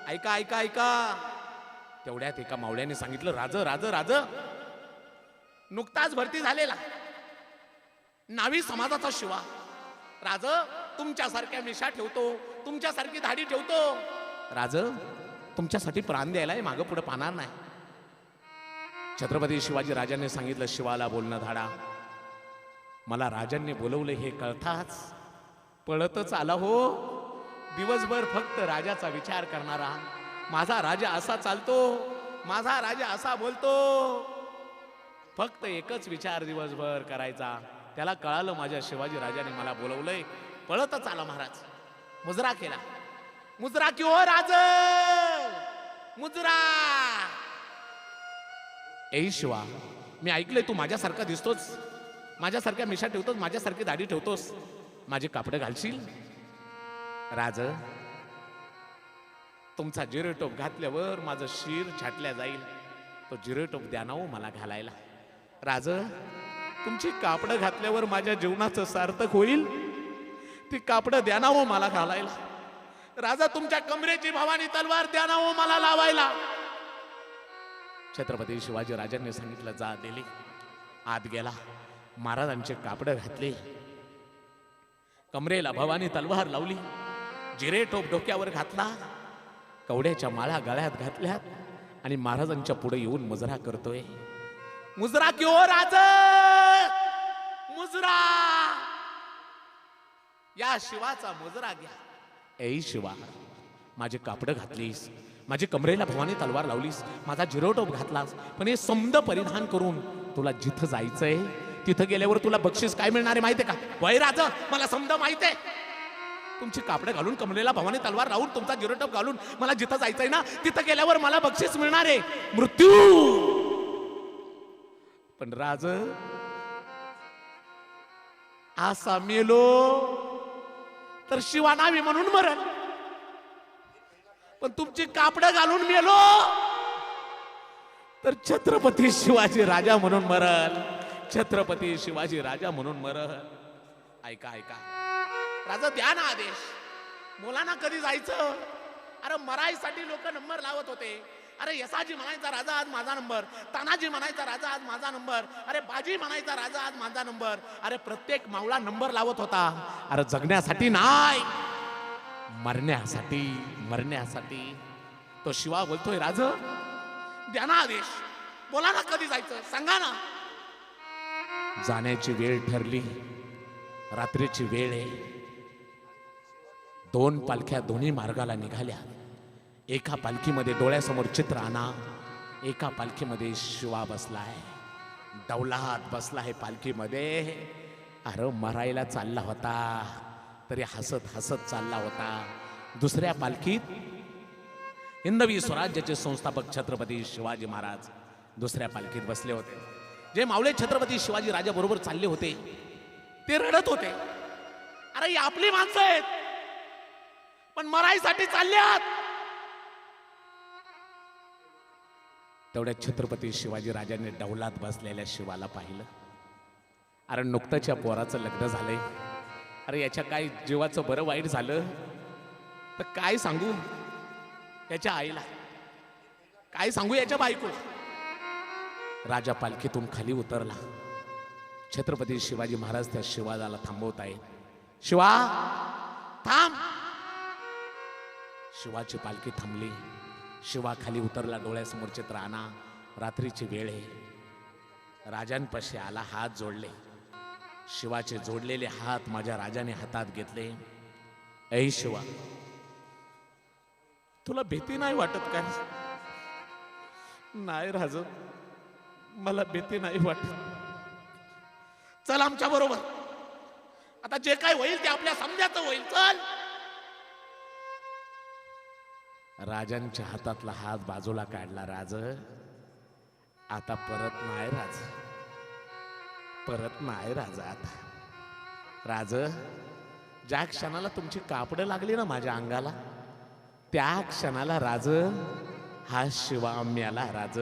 ऐका ऐका ऐका. तेवढ्यात एका मावळ्याने सांगितलं, राज राज राज, नुकताच भरती झालेला नावी समाजाचा शिवा, राज तुमच्यासारख्या मिशा ठेवतो, तुमच्यासारखी धाडी ठेवतो. राज तुमच्यासाठी प्राण द्यायला मागं पुढे पाहणार नाही. छत्रपती शिवाजी राजांनी सांगितलं, शिवाला बोलणं धाडा. मला राजांनी बोलवलं हे कळताच पळतच आला हो. दिवसभर फक्त राजाचा विचार करणारा, माझा राजा असा चालतो, माझा राजा असा बोलतो, फक्त एकच विचार दिवसभर करायचा. त्याला कळालं माझ्या शिवाजी राजाने मला बोलवलंय. पळतच आला महाराज. मुजरा केला. मुजरा की ओ राज, मुजरा. ए शिवा, मी ऐकलंय तू माझ्यासारखा दिसतोस, माझ्यासारख्या मिशा ठेवतोस, माझ्यासारखी दाढी ठेवतोस, माझे कापडं घालशील? राज, तुमचा जिरेटोप घातल्यावर माझं शिर छाटल्या जाईल, तो जिरेटोप द्या ना हो मला घालायला. राज, तुमची कापडं घातल्यावर माझ्या जीवनाचं सार्थक होईल, ती कापडं द्या ना हो मला घालायला. राजा, तुमच्या कमरेची भवानी तलवार द्या ना हो मला लावायला. छत्रपती शिवाजी राजांनी सांगितलं, जा. दिली. आत गेला. महाराजांचे कापडं घातले, कमरेला भवानी तलवार लावली, जिरेटोप डोक्यावर घातला, कवड्याच्या माळा गळ्यात घातल्यात आणि महाराजांच्या पुढे येऊन मुजरा करतोय. मुजरा की ओ राज, मुजरा. या शिवाचा मुजरा घ्या. ए शिवा, माझे कापडं घातलीस, माझी कमरेला भवानी तलवार लावलीस, माझा जिरोटोप घातलास, पण हे समद परिधान करून तुला जिथं जायचंय तिथं गेल्यावर तुला बक्षीस काय मिळणार आहे माहितीये का? वय राज, मला समद माहितीये. तुमची कापडं घालून, कमरेला भवानी तलवार लावून, तुमचा जिरोटोप घालून मला जिथं जायचंय ना तिथं गेल्यावर मला बक्षीस मिळणार आहे, मृत्यू. पण राज, असा मेलो तर शिवा नावी म्हणून मरण, पण तुमची कापडं घालून मेलो तर छत्रपती शिवाजी राजा म्हणून मरण, छत्रपती शिवाजी राजा म्हणून मरण. ऐका ऐका. राजा, द्या ना आदेश. मुलांना कधी जायचं? अरे मराईसाठी लोक नंबर लावत होते, अरे यसाजी म्हणायचा राजा आज माझा नंबर, तानाजी म्हणायचा राजा आज माझा नंबर, अरे बाजी म्हणायचा राजा आज माझा नंबर. अरे प्रत्येक मावळा नंबर लावत होता. अरे जगण्यासाठी नाही, मरण्यासाठी. मरण्यासाठी. तो शिवा बोलतोय, राज द्या ना आदेश, बोला ना कधी जायचं, सांगा ना. जाण्याची वेळ ठरली, रात्रीची वेळ आहे. दोन पालख्या दोन्ही मार्गाला निघाल्या. एका पालखीमध्ये डोळ्यासमोर चित्र आणा, एका पालखीमध्ये शिवा बसलाय, डौलात बसलाय पालखीमध्ये. अरे मरायला चालला होता तरी हसत हसत चालला होता. दुसऱ्या पालखीत हिंदवी स्वराज्याचे संस्थापक छत्रपती शिवाजी महाराज दुसऱ्या पालखीत बसले होते. जे मावळे छत्रपती शिवाजी राजा बरोबर चालले होते ते रडत होते. अरे ही आपली माणसं आहेत, पण मराईसाठी चालल्यात. तेवढ्या छत्रपती शिवाजी राजांनी डौलात बसलेल्या शिवाला पाहिलं. अरे नुकतंच्या पोराचं लग्न झालंय. अरे याच्या काय जीवाचं बरं वाईट झालं तर काय सांगू याच्या आईला, काय सांगू याच्या बायको. राजा पालखीतून खाली उतरला. छत्रपती शिवाजी महाराज त्या शिवाला थांबवत आहेत. शिवा थांब. शिवाची पालखी थांबली. शिवा खाली उतरला. डोळ्यासमोर चित्र आणा, रात्रीची वेळ आहे. राजांपाशी आला, हात जोडले. शिवाचे जोडलेले हात माझ्या राजाने हातात घेतले. ऐ शिवा, तुला भीती नाही वाटत काय? नाही राज, मला भीती नाही वाटत. चल आमच्या बरोबर, आता जे काय होईल ते आपल्या समजाचं होईल. चल. राजांच्या हातातला हात बाजूला काढला. राज आता परत नाही राज, परत नाही राजा. आता राज, ज्या क्षणाला तुमची कापडं लागली ना माझ्या अंगाला, त्या क्षणाला राज हा शिवा मेला. राज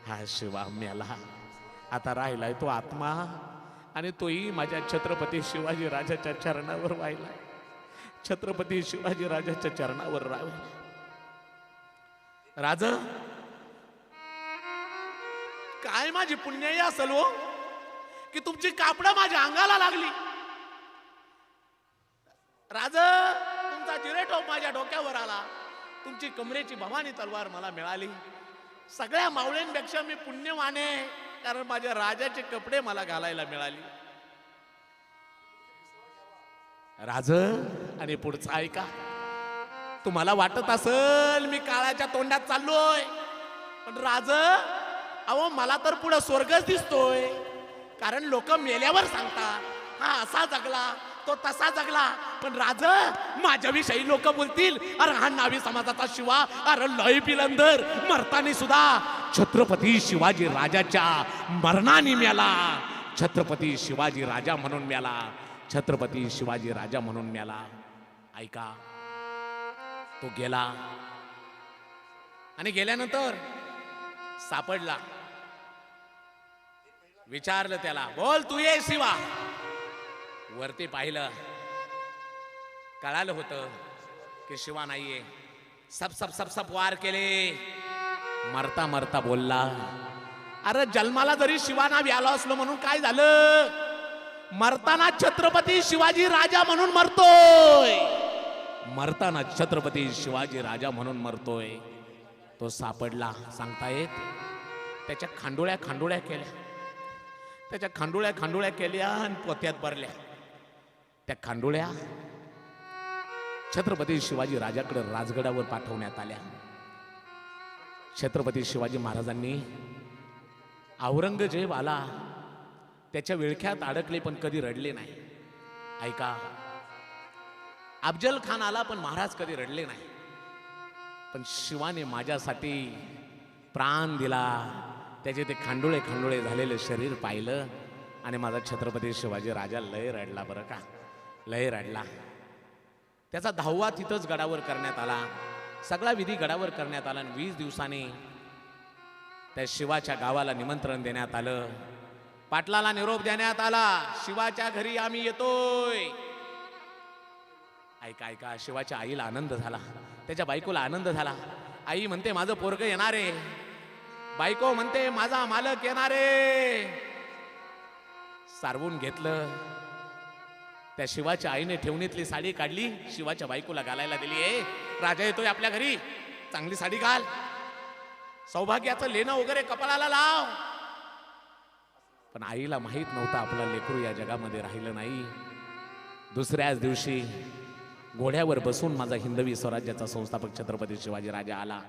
हा शिवा मेला. आता राहिलाय तो आत्मा, आणि तोही माझ्या छत्रपती शिवाजी राजाच्या चरणावर वाहिलाय. छत्रपती शिवाजी राजाच्या चरणावर राहिला. राज, काय माझी पुण्याई असेल हो की तुमची कापडं माझ्या अंगाला लागली. राज, तुमचा जिरेटोप माझ्या डोक्यावर आला. तुमची कमरेची भवानी तलवार मला मिळाली. सगळ्या मावळ्यांपेक्षा मी पुण्यवान आहे, कारण माझ्या राजाचे कपडे मला घालायला मिळाली. राज, आणि पुढचं ऐका. तुम्हाला वाटत असेल मी काळाच्या तोंडात चाललोय, पण राज अहो मला तर पुढे स्वर्गच दिसतोय. कारण लोक मेल्यावर सांगतात हा असा जगला, तो तसा जगला. पण राज, माझ्याविषयी लोक बोलतील अरे हा नावी समाजाचा शिवा, अरे लय पिलंदर, मरतानी सुद्धा छत्रपती शिवाजी राजाच्या मरणाने मेला. छत्रपती शिवाजी राजा म्हणून मेला. छत्रपती शिवाजी राजा म्हणून मेला. ऐका, तो गेला आणि गेल्यानंतर सापडला. विचारलं त्याला, बोल तू ये शिवा. वरती पाहिलं, कळालं होतं की शिवा नाहीये. सब सब सब सब वार केले. मरता मरता बोलला, अरे जन्माला जरी शिवा नाव आलो असलो म्हणून काय झालं, मरताना छत्रपती शिवाजी राजा म्हणून मरतोय. मरताना छत्रपती शिवाजी राजा म्हणून मरतोय. तो सापडला. सांगता येत त्याच्या खांडोळ्या खांडोळ्या केल्या. त्याच्या खांडोळ्या खांडोळ्या केल्या आणि पोत्यात भरल्या. त्या खांडोळ्या छत्रपती शिवाजी राजाकडे राजगडावर पाठवण्यात आल्या. छत्रपती शिवाजी महाराजांनी, औरंगजेब आला, त्याच्या विळख्यात अडकले पण कधी रडले नाही. ऐका, अफजल खान आला पण महाराज कधी रडले नाही. पण शिवाने माझ्यासाठी प्राण दिला. त्याचे ते खांडोळे खांडोळे झालेले शरीर पाहिलं आणि माझा छत्रपती शिवाजी राजा लय रडला. बरं का, लय रडला. त्याचा 10वा तिथंच गडावर करण्यात आला. सगळा विधी गडावर करण्यात आला. आणि 20 दिवसांनी त्या शिवाच्या गावाला निमंत्रण देण्यात आलं. पाटलाला निरोप देण्यात आला, शिवाच्या घरी आम्ही येतोय. ऐका ऐका, शिवाच्या आईला आनंद झाला, त्याच्या बायकोला आनंद झाला. आई म्हणते माझं पोरग येणारे, बायको म्हणते माझा मालक येणारे. सारवून घेतलं. त्या शिवाच्या आईने ठेवणीतली साडी काढली, शिवाच्या बायकोला घालायला दिली. राजा येतोय आपल्या घरी, चांगली साडी घाल, सौभाग्याचं लेणं वगैरे कपाळाला लाव. पण आईला माहित नव्हतं आपला लेकरू या जगामध्ये राहिलं नाही. दुसऱ्याच दिवशी घोड्यावर बसून माझा हिंदवी स्वराज्याचा संस्थापक छत्रपती शिवाजी राजा आला.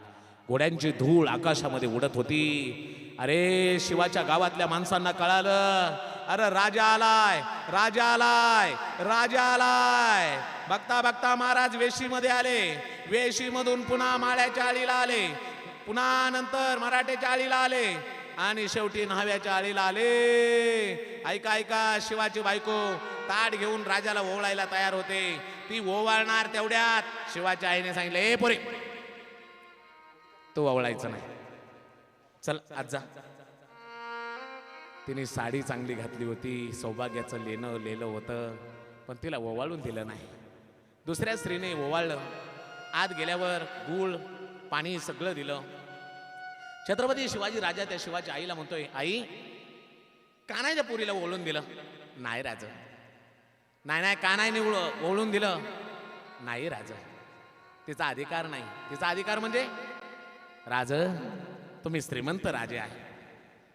घोड्यांची धूळ आकाशामध्ये उडत होती. अरे शिवाच्या गावातल्या माणसांना कळालं, अरे राजा आलाय, राजा आलाय, राजा आलाय. बघता बघता महाराज वेशीमध्ये आले. वेशीमधून पुन्हा माळ्याच्या आळीला आले, पुन्हा नंतर मराठ्याच्या आळीला आले आणि शेवटी न्हाव्याच्या आळीला आले. ऐका ऐका, शिवाची बायको ताट घेऊन राजाला ओवाळायला तयार होते. ती ओवाळणार तेवढ्यात शिवाच्या आईने सांगितलं, ए पोरे तो ओवाळायचं नाही, चल आज जा. तिने साडी चांगली घातली होती, सौभाग्याचं लेणं लिहिलं होतं, पण तिला ओवाळून दिलं नाही. दुसऱ्या स्त्रीने ओवाळलं. आत गेल्यावर गूळ पाणी सगळं दिलं. छत्रपती शिवाजी राजा त्या शिवाच्या आईला म्हणतोय, आई कानाच्या पुरीला ओळून दिलं. नाही राज, नाही नाही, कानाईने ओळून दिलं. नाही राज, तिचा अधिकार नाही. तिचा अधिकार म्हणजे राज, तुम्ही श्रीमंत राजे आहे,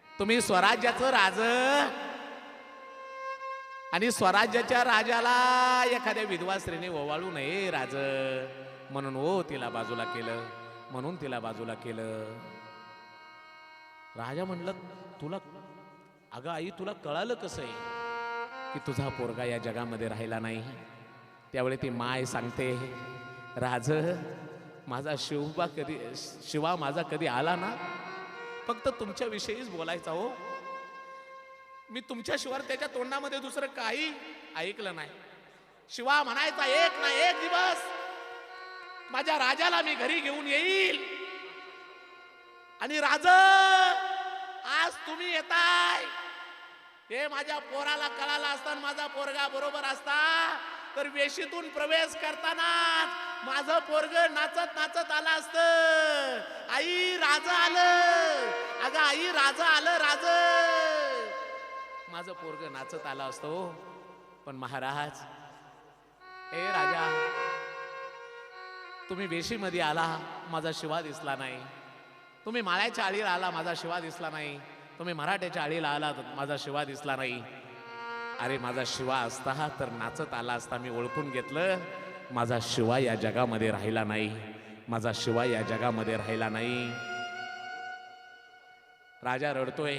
तुम्ही स्वराज्याचं राज, आणि स्वराज्याच्या राजाला एखाद्या विधवा स्त्रीने ओवाळू नये राज. म्हणून तिला बाजूला केलं, म्हणून तिला बाजूला केलं. राजा म्हणलं, तुला अगं आई तुला कळालं कसं आहे की तुझा पोरगा या जगामध्ये राहिला नाही? त्यावेळी ती माय सांगते, राज माझा शिवा माझा कधी आला ना, फक्त तुमच्या विषयीच बोलायचा हो. मी तुमच्याशिवाय त्याच्या तोंडामध्ये दुसरं काही ऐकलं नाही. शिवा म्हणायचा, एक ना एक दिवस माझ्या राजाला मी घरी घेऊन येईल. आणि राज आज तुम्ही येताय, हे माझ्या पोराला कळाला असता, माझा पोरगा बरोबर असता, तर वेशीतून प्रवेश करताना माझं पोरग नाचत नाचत आलं असतं. आई राज आलं, अगं आई राज आलं, राज. माझं पोरग नाचत आलं असतो. पण महाराज, ए राजा, तुम्ही वेशीमध्ये आला, माझा शिवा दिसला नाही. तुम्ही माळ्याच्या आळीला आला, माझा शिवा दिसला नाही. तुम्ही मराठ्याच्या आळीला आला, माझा शिवा दिसला नाही. अरे माझा शिवा असता तर नाचत आला असता, मी ओळखून घेतलं. माझा शिवा या जगामध्ये राहिला नाही, माझा शिवा या जगामध्ये राहिला नाही. राजा रडतोय.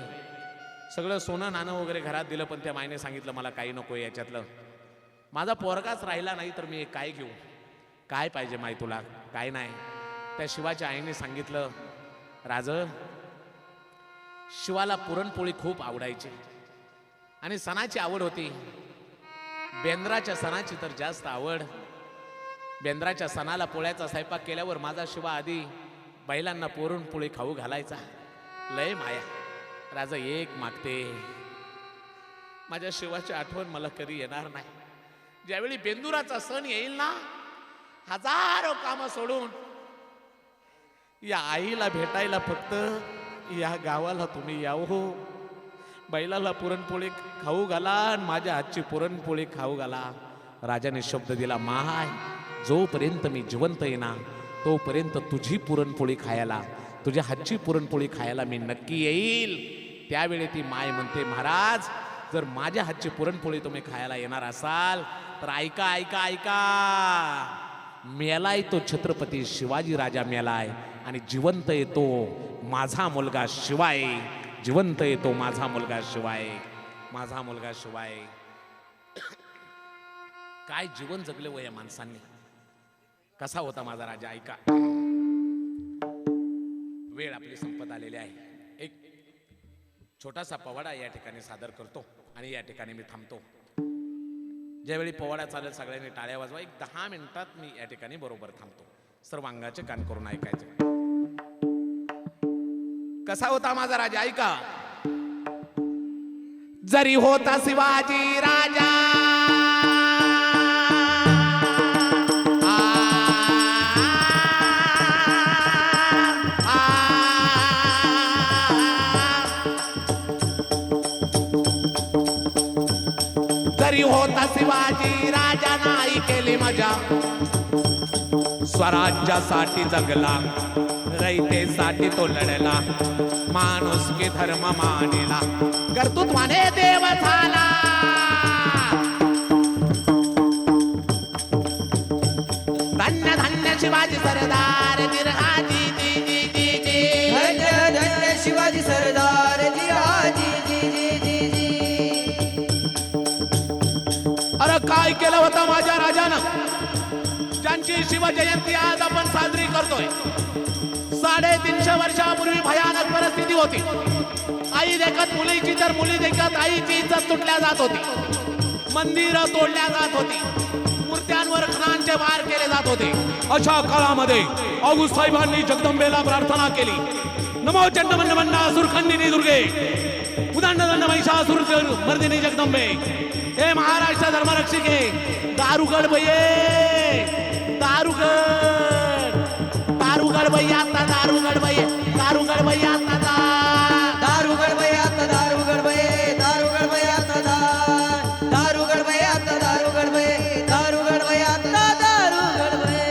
सगळं सोनं नाणं वगैरे घरात दिलं, पण त्या मायने सांगितलं, मला काही नको याच्यातलं. माझा पोरगाच राहिला नाही तर मी काय घेऊ? काय पाहिजे माय तुला? काय नाही. त्या शिवाच्या आईने सांगितलं, राज, शिवाला पुरणपोळी खूप आवडायची आणि सणाची आवड होती. बेंद्राच्या सणाची तर जास्त आवड. बेंद्राच्या सणाला पोळ्याचा स्वयंपाक केल्यावर माझा शिवा आधी बैलांना पुरणपोळी खाऊ घालायचा. लय माया. राजा एक मागते, माझ्या शिवाची आठवण मला कधी येणार नाही. ज्यावेळी बेंदुराचा सण येईल ना, हजारो कामं सोडून या आईला भेटायला फक्त या गावाला तुम्ही यावं. बैलाला पुरणपोळी खाऊ घाला आणि माझ्या हातची पुरणपोळी खाऊ घाला. राजाने शब्द दिला, माय जोपर्यंत मी जिवंत येईना तोपर्यंत तुझी पुरणपोळी खायला, तुझ्या हातची पुरणपोळी खायला मी नक्की येईल. त्यावेळी ती माय म्हणते, महाराज जर माझ्या हातची पुरणपोळी तुम्ही खायला येणार असाल तर ऐका ऐका ऐका, मेलाय तो छत्रपती शिवाजी राजा मेलाय आणि जिवंत येतो माझा मुलगा शिवाय. जिवंत येतो माझा मुलगा शिवाय, माझा मुलगा शिवाय. काय जीवन जगले व या माणसांनी. कसा होता माझा राजा ऐका. वेळ आपली संपत आलेली आहे. एक छोटासा पवाडा या ठिकाणी सादर करतो आणि या ठिकाणी मी थांबतो. ज्यावेळी पवाडा चालेल सगळ्यांनी टाळ्या वाजवा. एक 10 मिनिटात मी या ठिकाणी बरोबर थांबतो. सर्वांगाचे कान करून ऐकायचे. कसा होता माझा राजा ऐका. जरी होता शिवाजी राजा जरी होता शिवाजी राजा नाही केली मजा स्वराज्यासाठी जगला रयतेसाठी तो लढला माणूस की धर्म मानिला कर्तृत्वाने देव झाला धन्य धन्य शिवाजी सरदार जिरहाजी जी जी जी जी धन्य धन्य शिवाजी सरदार जिराजी जी जी जी जी अरे काय केलं होतं माझ्या राजानं ज्यांची शिवजयंती आज आपण साजरी करतोय 350 वर्षापूर्वी भयानक परिस्थिती होती आई देखत मुलीची तर मुली देखत आईची इज्जत तुटल्या जात होती मंदिरं तोडल्या जात होती मूर्त्यांवर खणांचे वार केले जात होते अशा काळामध्ये ऑगस्ट साहेबांनी जगदंबेला प्रार्थना केली नमो चंडमंडमंडा सुरखंडिनी दुर्गे उदंडदंड महिषासुर मर्दिनी जगदंबे हे महाराष्ट्र धर्मरक्षिके दारुगड बये दारुगड बये आता दारुगड बये दारुगड बये आता दारुगड बये आता दारुगड बये दारुगड बये आता दारुगड बये आता दारुगड बये दारुगड बये आता दारुगड बये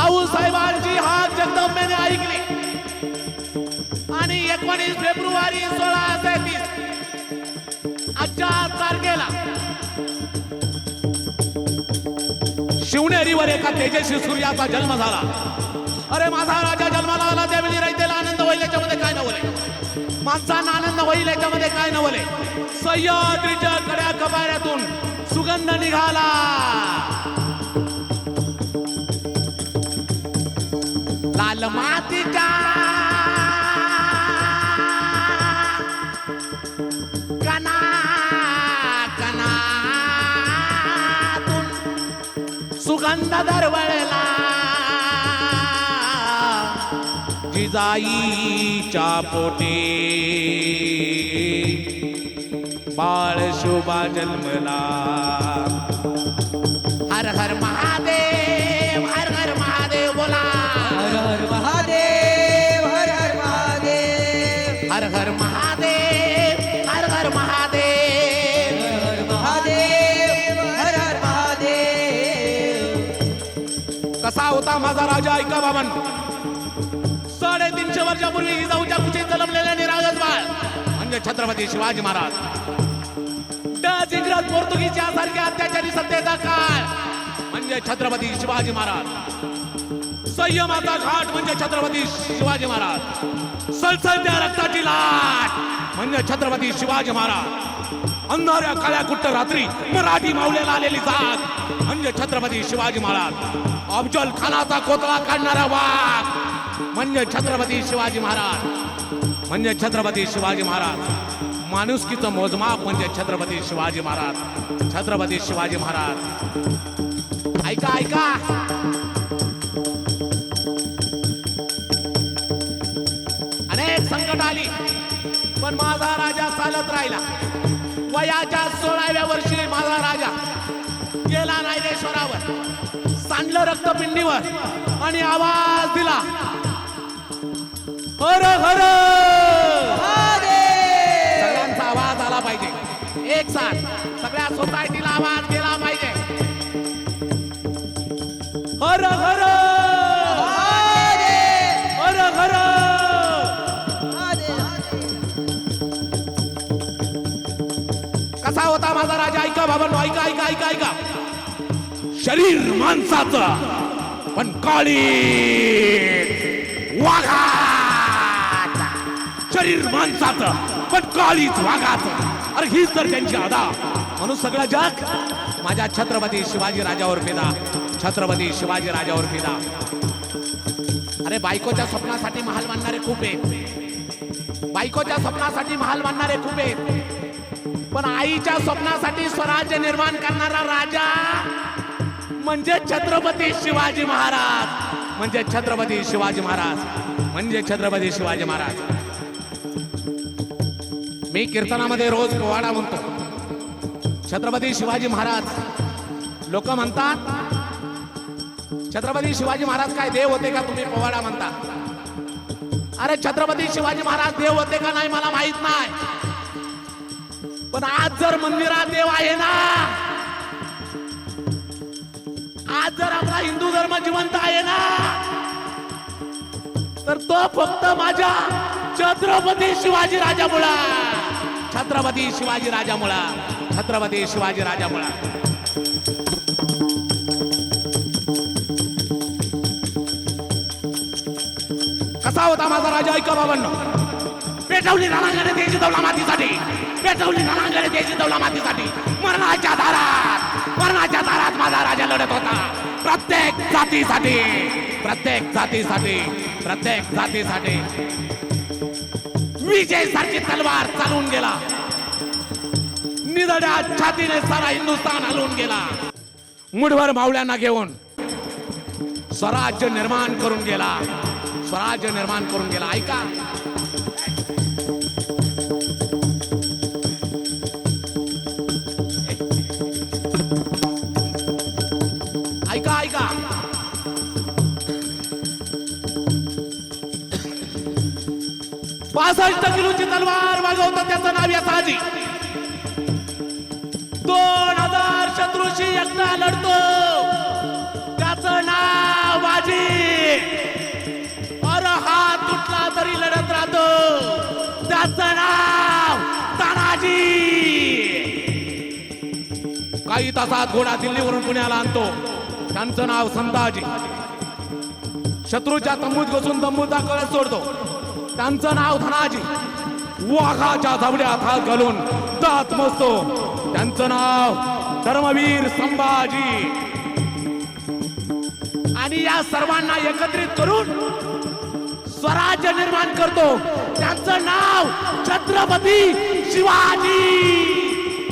आऊ साहेबांची हाक जगदंबेने ऐकली आणि 19 फेब्रुवारी 1633 आजच्या तारखेला शिवनेरीवर एका तेजस्वी सूर्याचा जन्म झाला अरे माझा राजा जन्माला आला त्यावेळी रयतेला आनंद होईल याच्यामध्ये काय नवले माणसांना आनंद होईल याच्यामध्ये काय नवले सह्याद्रीच्या कड्या कपाऱ्यातून सुगंध निघाला लाल मातीच्या कना कनातून सुगंध दरवळला जिजाईच्या पोटी बाळ शोभा जन्मला हर हर महादेव हर हर महादेव बोला हर हर महादेव हर हर महादेव हर हर महादेव हर हर महादेव हर महादेव हर हर महादेव कसा होता माझा राजा ऐका बाबन 350 वर्षापूर्वी जिजाऊच्या कुशीत जन्मलेले निरागस बाळ म्हणजे छत्रपती शिवाजी महाराज डच इंग्रज पोर्तुगीज यासारख्या अत्याचारी सत्तेचा काळ म्हणजे छत्रपती शिवाजी महाराज संयमाचा घाट म्हणजे छत्रपती शिवाजी महाराज सळसळत्या रक्ताची लाट म्हणजे छत्रपती शिवाजी महाराज अंधाऱ्या काळ्या कुट्ट रात्री मराठी मावळ्याला आलेली जाग म्हणजे छत्रपती शिवाजी महाराज अफजल खानाचा कोतळा काढणारा वाघ म्हणजे छत्रपती शिवाजी महाराज म्हणजे छत्रपती शिवाजी महाराज माणुसकीचं मोजमाप म्हणजे छत्रपती शिवाजी महाराज छत्रपती शिवाजी महाराज ऐका ऐका अनेक संकट आली पण माझा राजा चालत राहिला वयाच्या 16व्या वर्षी माझा राजा गेला नायरेश्वरावर सांडलं रक्तपिंडीवर आणि आवाज दिला हर हर सगळ्यांचा आवाज आला पाहिजे एक साथ सगळ्या सोसायटीला आवाज गेला पाहिजे हर हर हर हर कसा होता माझा राजा ऐका बाबांनो ऐका ऐका ऐका ऐका शरीर माणसाचं पण काळी वाघाचा शरीर माणसाचं पण काळीच वाघाचं अरे हीच तर त्यांची अदा म्हणून सगळं जग माझ्या छत्रपती शिवाजी राजावर फिदा छत्रपती शिवाजी राजावर फिदा अरे बायकोच्या स्वप्नासाठी महाल बांधणारे खूप आहेत बायकोच्या स्वप्नासाठी महाल बांधणारे खूप आहेत पण आईच्या स्वप्नासाठी स्वराज्य निर्माण करणारा राजा म्हणजे छत्रपती शिवाजी महाराज म्हणजे छत्रपती शिवाजी महाराज म्हणजे छत्रपती शिवाजी महाराज मी कीर्तनामध्ये रोज पोवाडा म्हणतो छत्रपती शिवाजी महाराज लोक म्हणतात छत्रपती शिवाजी महाराज काय देव होते का तुम्ही पोवाडा म्हणता अरे छत्रपती शिवाजी महाराज देव होते का नाही मला माहित नाही पण आज जर मंदिरात देव आहे ना, आज जर आपला हिंदू धर्म जिवंत आहे ना, तर तो फक्त माझ्या छत्रपती शिवाजी राजामुळा, छत्रपती शिवाजी राजामुळा, छत्रपती शिवाजी राजामुळा. कसा होता माझा राजा ऐका बाबांनो. पेटवली रणांगणे द्यायची दौला मातीसाठी, पेटवली रणांगणे द्यायची दौला मातीसाठी. मरणाच्या दारात माझा राजा लढत होता. प्रत्येक जातीसाठी, प्रत्येक जातीसाठी, प्रत्येक जातीसाठी विजय सारखी तलवार चालून गेला. निधड्या छातीने सारा हिंदुस्थान हलवून गेला. मुठभर मावळ्यांना घेऊन स्वराज्य निर्माण करून गेला, स्वराज्य निर्माण करून गेला. ऐका, ऐका, ऐका. 65 किलोची तलवार वाजवतात, त्याचं नाव यसाजी. 2000 शत्रूशी एकटा लढतो, त्याचं नाव बाजी. अरे हात तुटला तरी लढत राहतो, त्याचं नाव तानाजी. काही तासात घोडा दिल्लीवरून पुण्याला आणतो, त्यांचं नाव संताजी. शत्रूच्या तंबूत घुसून तंबूचा कळस सोडतो, त्यांचं नाव धनाजी. वाघाच्या धावड्यात हात घालून दात मोजतो, त्यांचं नाव धर्मवीर संभाजी. आणि या सर्वांना एकत्रित करून स्वराज्य निर्माण करतो, त्यांचं नाव छत्रपती शिवाजी.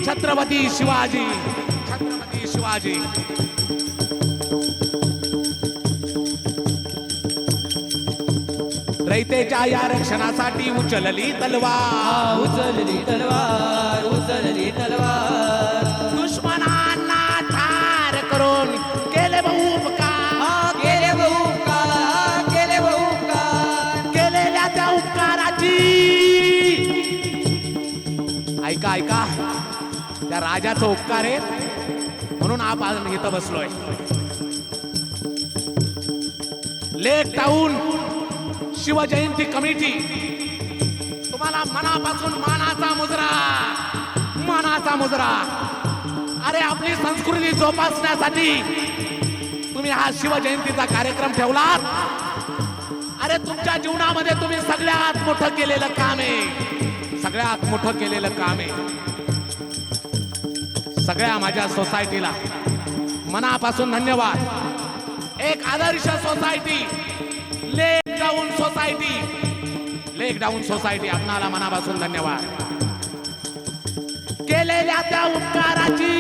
छत्रपती शिवाजी, छत्रपती शिवाजी. रयतेच्या या रक्षणासाठी उचलली तलवार, उचलली तलवार, उचलली तलवार. दुश्मनांना ठार करून केले बहुपकार, केले बहुपकार, केले बहुपकार. केलेल्या त्या उपकाराची ऐका, ऐका. त्या राजाचा उपकार आहे म्हणून आपण इथं बसलोय. लेक टाऊन शिवजयंती कमिटी तुम्हाला मनापासून मानाचा मुजरा, मानाचा मुजरा. अरे आपली संस्कृती जोपासण्यासाठी तुम्ही हा शिवजयंतीचा कार्यक्रम ठेवलात. अरे तुमच्या जीवनामध्ये तुम्ही सगळ्यात मोठं केलेलं काम आहे, सगळ्यात मोठं केलेलं काम आहे. सगळ्या माझ्या सोसायटीला मनापासून धन्यवाद. एक आदर्श सोसायटी, लेक डाऊन सोसायटी, लेक डाऊन सोसायटी, आपणाला मनापासून धन्यवाद. केलेल्या त्या उपकाराची,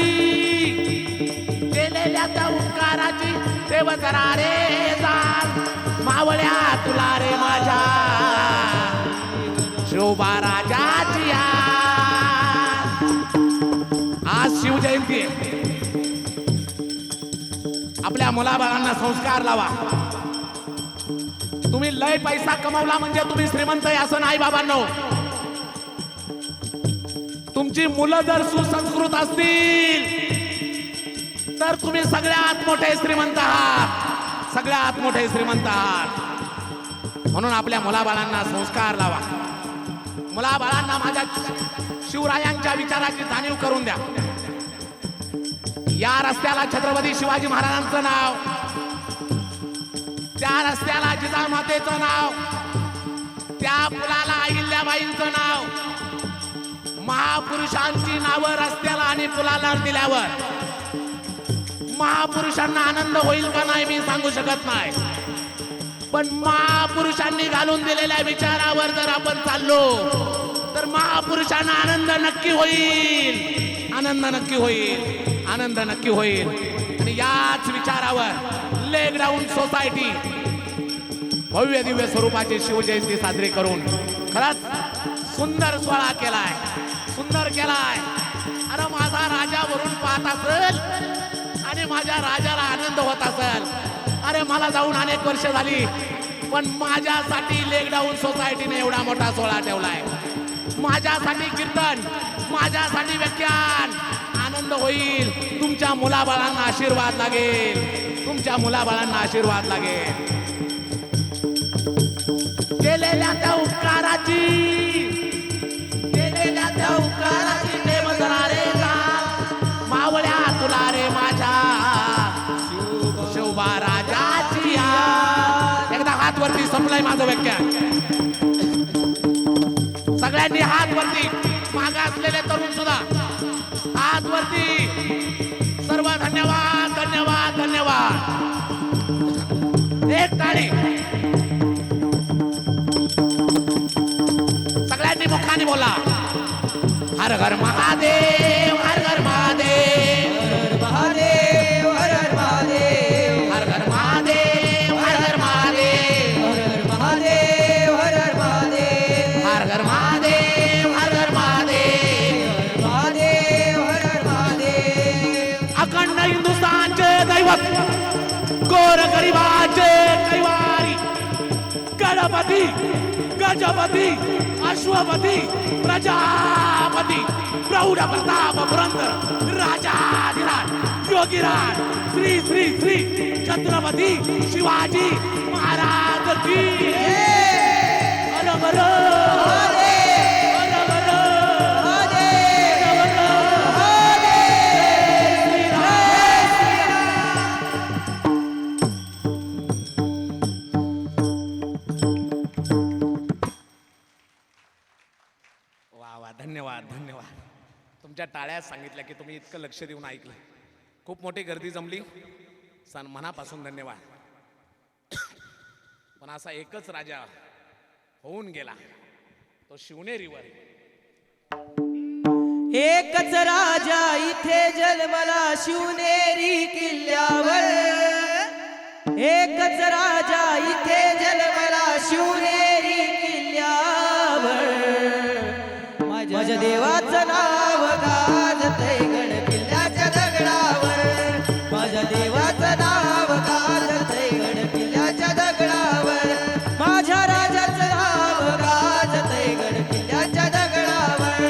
केलेल्या त्या उपकाराची देव जरा रे जाण मावळ्या तुला रे माझ्या शोभा राजाची. आज शिवजयंती आहे. आपल्या मुलाबाळांना संस्कार लावा. तुम्ही लय पैसा कमावला म्हणजे तुम्ही श्रीमंत आहे असं नाही बाबांनो. तुमची मुलं जर सुसंस्कृत असतील तर तुम्ही सगळ्यात मोठे श्रीमंत आहात, सगळ्यात मोठे श्रीमंत आहात. म्हणून आपल्या मुलाबाळांना संस्कार लावा. मुलाबाळांना माझ्या शिवरायांच्या विचाराची जाणीव करून द्या. या रस्त्याला छत्रपती शिवाजी महाराजांचं नाव, त्या रस्त्याला जिजामातेचं नाव, त्या पुलाला अहिल्याबाईंचं नाव. महापुरुषांची नावं रस्त्याला आणि पुलाला दिल्यावर महापुरुषांना आनंद होईल का नाही मी सांगू शकत नाही. पण महापुरुषांनी घालून दिलेल्या विचारावर जर आपण चाललो तर महापुरुषांना आनंद नक्की होईल, आनंद नक्की होईल, आनंद नक्की होईल. आणि याच विचारावर लेक डाऊन सोसायटी भव्य दिव्य स्वरूपाची शिवजयंती साजरी करून खरंच सुंदर सोहळा केलाय, सुंदर केलाय. अरे माझा राजा वरून पाहत असेल आणि माझ्या राजाला आनंद होत असेल. अरे मला जाऊन अनेक वर्ष झाली, पण माझ्यासाठी लेक डाऊन सोसायटीने एवढा मोठा सोहळा ठेवलाय. माझ्यासाठी कीर्तन, माझ्यासाठी व्याख्यान. आनंद होईल. तुमच्या मुलाबाळांना आशीर्वाद लागेल. तुमच्या मुलाबाळांना आशीर्वाद लागेल. केलेल्या त्या उपकाराची, केलेल्या त्या उपकाराची नेम रे का मावळ्या तुला रे माझ्या शिवबा राजाची याद. एकदा हात वरती. संपलंय माझं व्याख्यान. सगळ्यांनी हात वरती. मागे असलेले तरुण सुद्धा हात वरती. सर्व धन्यवाद धन्यवाद धन्यवाद. एक टाळी. सगळ्यांनी मुखाने बोला. हर हर महादेव, हर हर महादेव, महादेव हर हर महादेव, हर हर महादेव, हर हर महादेव, महादेव हर हर महादेव, हर हर महादेव, हर हर महादेव, महादेव हर हर महादेव. अखंड हिंदुस्थानचे दैवत, गोर गरिबाचे कैवारी, गणपती, गजपती, अश्वपती, प्रजापती, प्रौढ प्रताप पुरंदर राजाधिराज योगीराज श्री श्री श्री छत्रपती शिवाजी महाराज की हर हर धन्यवाद धन्यवाद. तुमच्या टाळ्या सांगितल्या की तुम्ही इतकं लक्ष देऊन ऐकलं. खूप मोठी गर्दी जमली. मनापासून धन्यवाद. पण असा एकच राजा होऊन गेला, तो शिवनेरीवर. एकच राजा इथे जन्मला शिवनेरी किल्ल्यावर, एकच राजा इथे जन्मला शिवनेरी किल्ल्यावर. माझ्या देवाचं नाव गाजतंय गड किल्ल्याच्या दगडावर, माझ्या देवाचं नाव गाजतंय गड किल्ल्याच्या दगडावर, माझ्या राजाचं नाव गाजतंय गड किल्ल्याच्या दगडावर,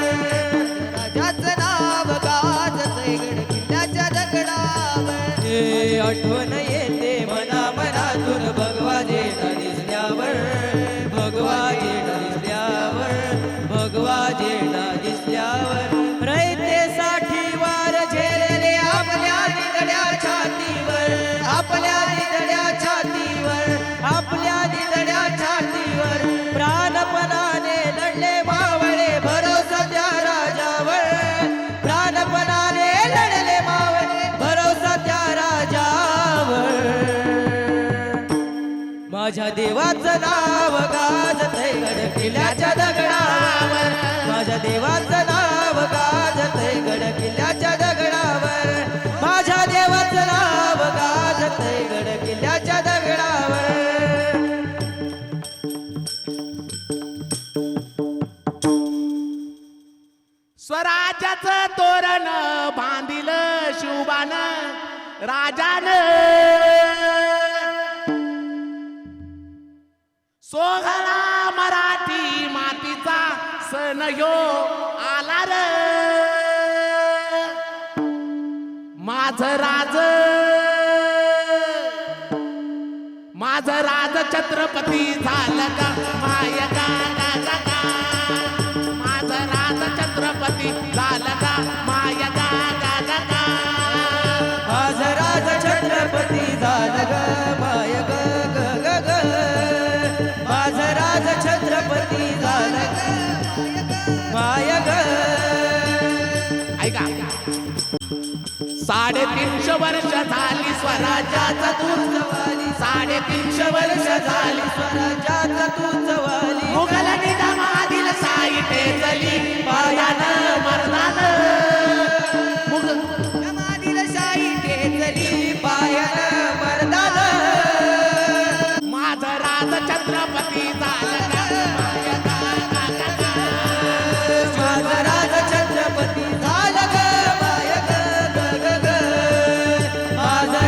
राजाचं नाव गाजतंय गड किल्ल्याच्या दगडावर. हे आठवण येते मना मनातून भगवा जेठा दिसल्यावर, भगवा जेठा दिसल्यावर, भगवा जेठा दिसल्यावर. रयतेसाठी वार झेलले आपल्या निधड्या छातीवर, आपल्या निधड्या छातीवर, आपल्या निधड्या छातीवर. प्राणपणाने लढले मावळे भरोसा त्या राजावर, प्राणपणाने लढले मावळे भरोसा त्या राजावर. माझ्या देवाचं नाव गाजतंय गड किल्ल्याच्या दगडावर, माझ्या देवाचं नाव गाजतंय गड किल्ल्याच्या दगडावर, माझ्या देवाचं नाव गाजतंय गड किल्ल्याच्या दगडावर. स्वराज्याचं तोरण बांधिलं शिवबानं राजानं, सोहळा मराठी मातीचा सण ह्यो आला र. माझं राज, माझं राज छत्रपती झालं का माय गा गा गा गा. माझं राज छत्रपती झालं का माय गा गा गा गा. माझं राज छत्रपती झालं ग माय ग ग ग ग. माझं राज छत्रपती झालं ग माय ग. ऐका, 350 वर्ष झाली स्वराज्याचा तूच वाली, 350 वर्ष झाली स्वराज्याचा तूच वाली. मुघल निजामातील साई टेचली पायानं मर्दानं. मुघल निजामातील साई टेचली पायानं मर्दानं. माझं राज छत्रपती झालं का माय गा गा गा गा. माझं राज छत्रपती झालं ग माय ग ग ग ग. माझं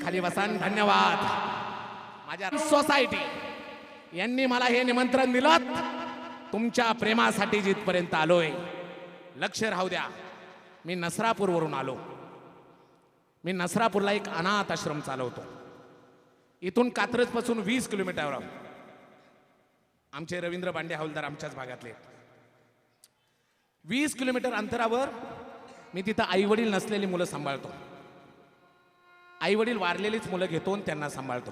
खाली बसान. धन्यवाद. माझ्या सोसायटी यांनी मला हे निमंत्रण दिलं. तुमच्या प्रेमासाठी जिथपर्यंत आलोय. लक्ष राहू द्या, मी नसरापूरवरून आलो. मी नसरापूरला एक अनाथ आश्रम चालवतो. इथून कात्रज पासून 20 किलोमीटरवर आमचे रवींद्र बांडे हौलदार आमच्याच भागातले. 20 किलोमीटर अंतरावर मी तिथं आई वडील नसलेली मुलं सांभाळतो. आई वडील वारलेलीच मुलं घेतो आणि त्यांना सांभाळतो.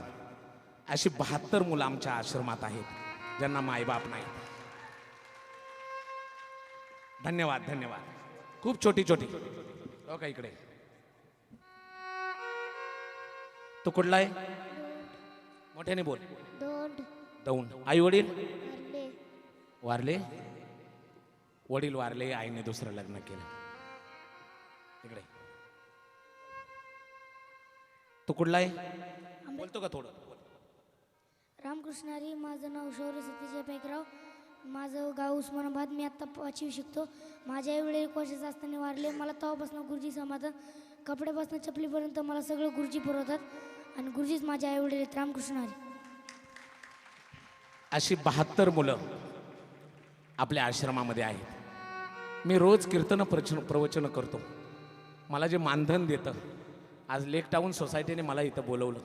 अशी 72 मुलं आमच्या आश्रमात आहेत ज्यांना मायबाप नाही. धन्यवाद धन्यवाद. खूप छोटी छोटी हो का. इकडे तू कुठला आहे? मोठ्याने बोल. दौंड. आई वडील वारले. वडील वारले, आईने दुसरं लग्न केलं. इकडे तू कुठला आहे? बोलतो का थोडं? रामकृष्ण हरी. माझं नाव शौर्य सतीश पैकराव. माझं गाव उस्मानाबाद. मी आत्ता 5वी शिकतो. माझ्या आईवडील 1 वर्षाचं असताना वारले. मला तेव्हापासून गुरुजी समाधान, कपड्यापासून चपलीपर्यंत मला सगळं गुरुजी पुरवतात आणि गुरुजीच माझ्या आईवडील आहेत. रामकृष्ण हरी. अशी 72 मुलं आपल्या आश्रमामध्ये आहेत. मी रोज कीर्तन प्रवचन करतो. मला जे मानधन देतं, आज लेक टाऊन सोसायटीने मला इथं बोलवलं.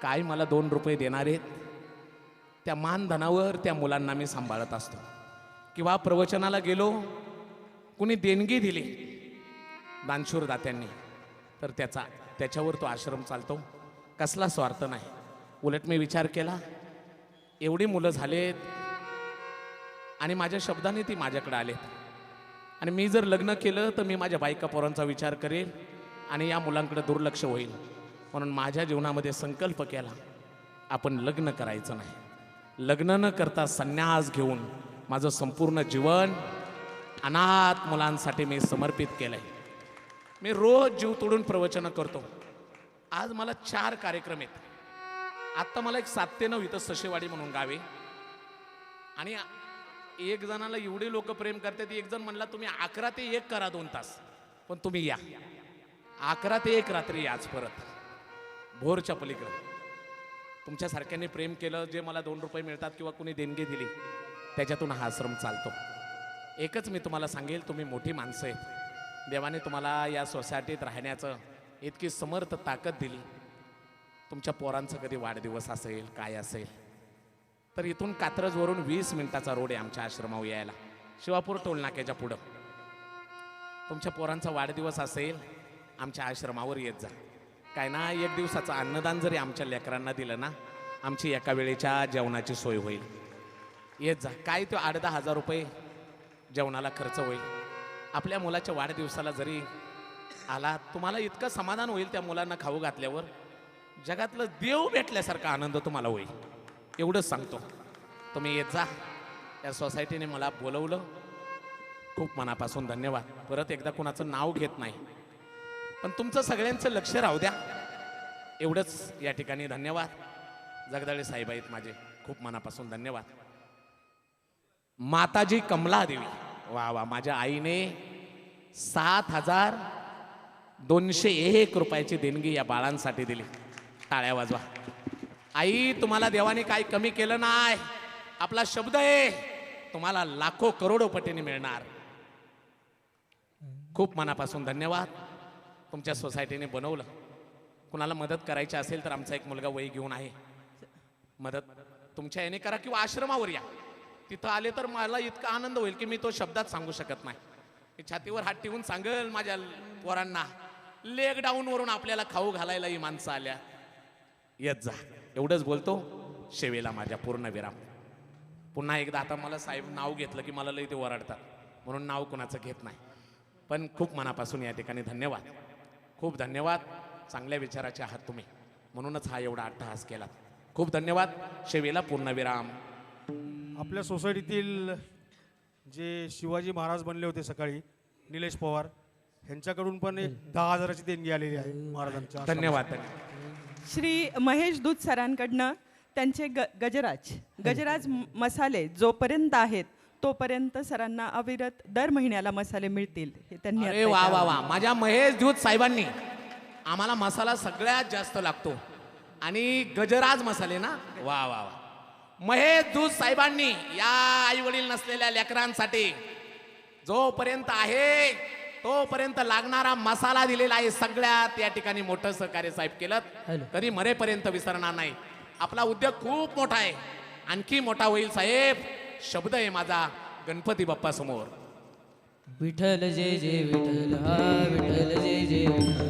काय मला 2 रुपये देणार आहेत, त्या मानधनावर त्या मुलांना मी सांभाळत असतो. किंवा प्रवचनाला गेलो, कुणी देणगी दिली दानशूर दात्यांनी, तर त्याच्यावर तो आश्रम चालतो. कसला स्वार्थ नाही. उलट मी विचार केला, एवढी मुलं झालेत आणि माझ्या शब्दाने ती माझ्याकडे आलेत. आणि मी जर लग्न केलं तर मी माझ्या बायका पोरांचा विचार करेल आणि या मुलांकडे दुर्लक्ष होईल. म्हणून माझ्या जीवनामध्ये संकल्प केला, आपण लग्न करायचं नाही. लग्न न करता संन्यास घेऊन माझं संपूर्ण जीवन अनाथ मुलांसाठी मी समर्पित केलंय. मी रोज जीव तोडून प्रवचन करतो. आज मला 4 कार्यक्रम आहेत. आत्ता मला एक 7 ते 9 इथं सशेवाडी म्हणून गावे. आणि एक जणाला एवढे लोक प्रेम करतात. एक जण म्हणला तुम्ही 11 ते 1 करा 2 तास, पण तुम्ही या 11 ते 1 रात्री याच परत भोरच्या पलीकडे. तुमच्यासारख्यांनी प्रेम केलं, जे मला 2 रुपये मिळतात किंवा कुणी देणगी दिली, त्याच्यातून हा आश्रम चालतो. एकच मी तुम्हाला सांगेल, तुम्ही मोठी माणसं आहेत. देवाने तुम्हाला या सोसायटीत राहण्याचं इतकी समर्थ ताकद दिली. तुमच्या पोरांचा कधी वाढदिवस असेल, काय असेल, तर इथून कात्रजवरून 20 मिनिटाचा रोड आहे आमच्या आश्रमावर यायला. शिवापूर टोलनाक्याच्या पुढं. तुमच्या पोरांचा वाढदिवस असेल, आमच्या आश्रमावर येत जा. काय ना, 1 दिवसाचं अन्नदान जरी आमच्या लेकरांना दिलं ना, आमची एका वेळेच्या जेवणाची सोय होईल. येत जा. काय तो 8-10 हजार रुपये जेवणाला खर्च होईल. आपल्या मुलाच्या वाढदिवसाला जरी आला, तुम्हाला इतकं समाधान होईल त्या मुलांना खाऊ घातल्यावर. जगातलं देव भेटल्यासारखा आनंद तुम्हाला होईल. एवढंच सांगतो. तुम्ही येत जा. या सोसायटीने मला बोलवलं, खूप मनापासून धन्यवाद. परत एकदा कुणाचं नाव घेत नाही, पण तुमचं सगळ्यांचं लक्ष राहू द्या. एवढंच या ठिकाणी धन्यवाद. जगदाळे साहेब आहेत माझे, खूप मनापासून धन्यवाद. माताजी कमला देवी, वा वा. माझ्या आईने 7,201 रुपयाची देणगी या बाळांसाठी दिली. टाळ्या वाजवा. आई, तुम्हाला देवाने काही कमी केलं नाही. आपला शब्द आहे, तुम्हाला लाखो करोडो पटीने मिळणार. खूप मनापासून धन्यवाद. तुमच्या सोसायटीने बनवलं. कुणाला मदत करायची असेल तर आमचा एक मुलगा वही घेऊन आहे. मदत तुमच्या याने करा किंवा आश्रमावर या. तिथं आले तर मला इतका आनंद होईल की मी तो शब्दात सांगू शकत नाही. मी छातीवर हात ठेवून सांगेल माझ्या पोरांना, लेग डाऊन वरून आपल्याला खाऊ घालायला ही माणसं आल्या. येत जा. एवढंच बोलतो. शेवेला माझ्या पूर्ण विराम. पुन्हा एकदा, आता मला साहेब नाव घेतलं की मला लई ते ओरडतात, म्हणून नाव कुणाचं घेत नाही. पण खूप मनापासून या ठिकाणी धन्यवाद. खूप धन्यवाद. चांगल्या विचाराचे आहात तुम्ही, म्हणूनच हा एवढा अट्टहास केला. खूप धन्यवाद. शेवेला पूर्ण विराम. आपल्या सोसायटीतील जे शिवाजी महाराज बनले होते सकाळी, निलेश पवार, ह्यांच्याकडून पण एक 10,000ची देणगी आलेली आहे महाराजांच्या. धन्यवाद. श्री महेश दूत सरांकडनं त्यांचे गजराज मसाले जोपर्यंत आहेत तोपर्यंत सरांना अविरत दर महिन्याला मसाले मिळतील हे त्यांनी. अरे वा वा वा. माझ्या महेश दूत साहेबांनी आम्हाला मसाला सगळ्यात जास्त लागतो आणि गजराज मसाले ना, वा वा वा. महेश दूध साहेबांनी या आई वडील नसलेल्या लेकरांसाठी जोपर्यंत आहे तोपर्यंत लागणारा मसाला दिलेला आहे. सगळ्यात या ठिकाणी मोठं सहकार्य साहेब केलं तरी मरेपर्यंत विसरणार नाही. आपला उद्योग खूप मोठा आहे, आणखी मोठा होईल साहेब. शब्द आहे माझा गणपती बाप्पा समोर. विठ्ठल जय जय विठ्ठल हा विठ्ठल जय जय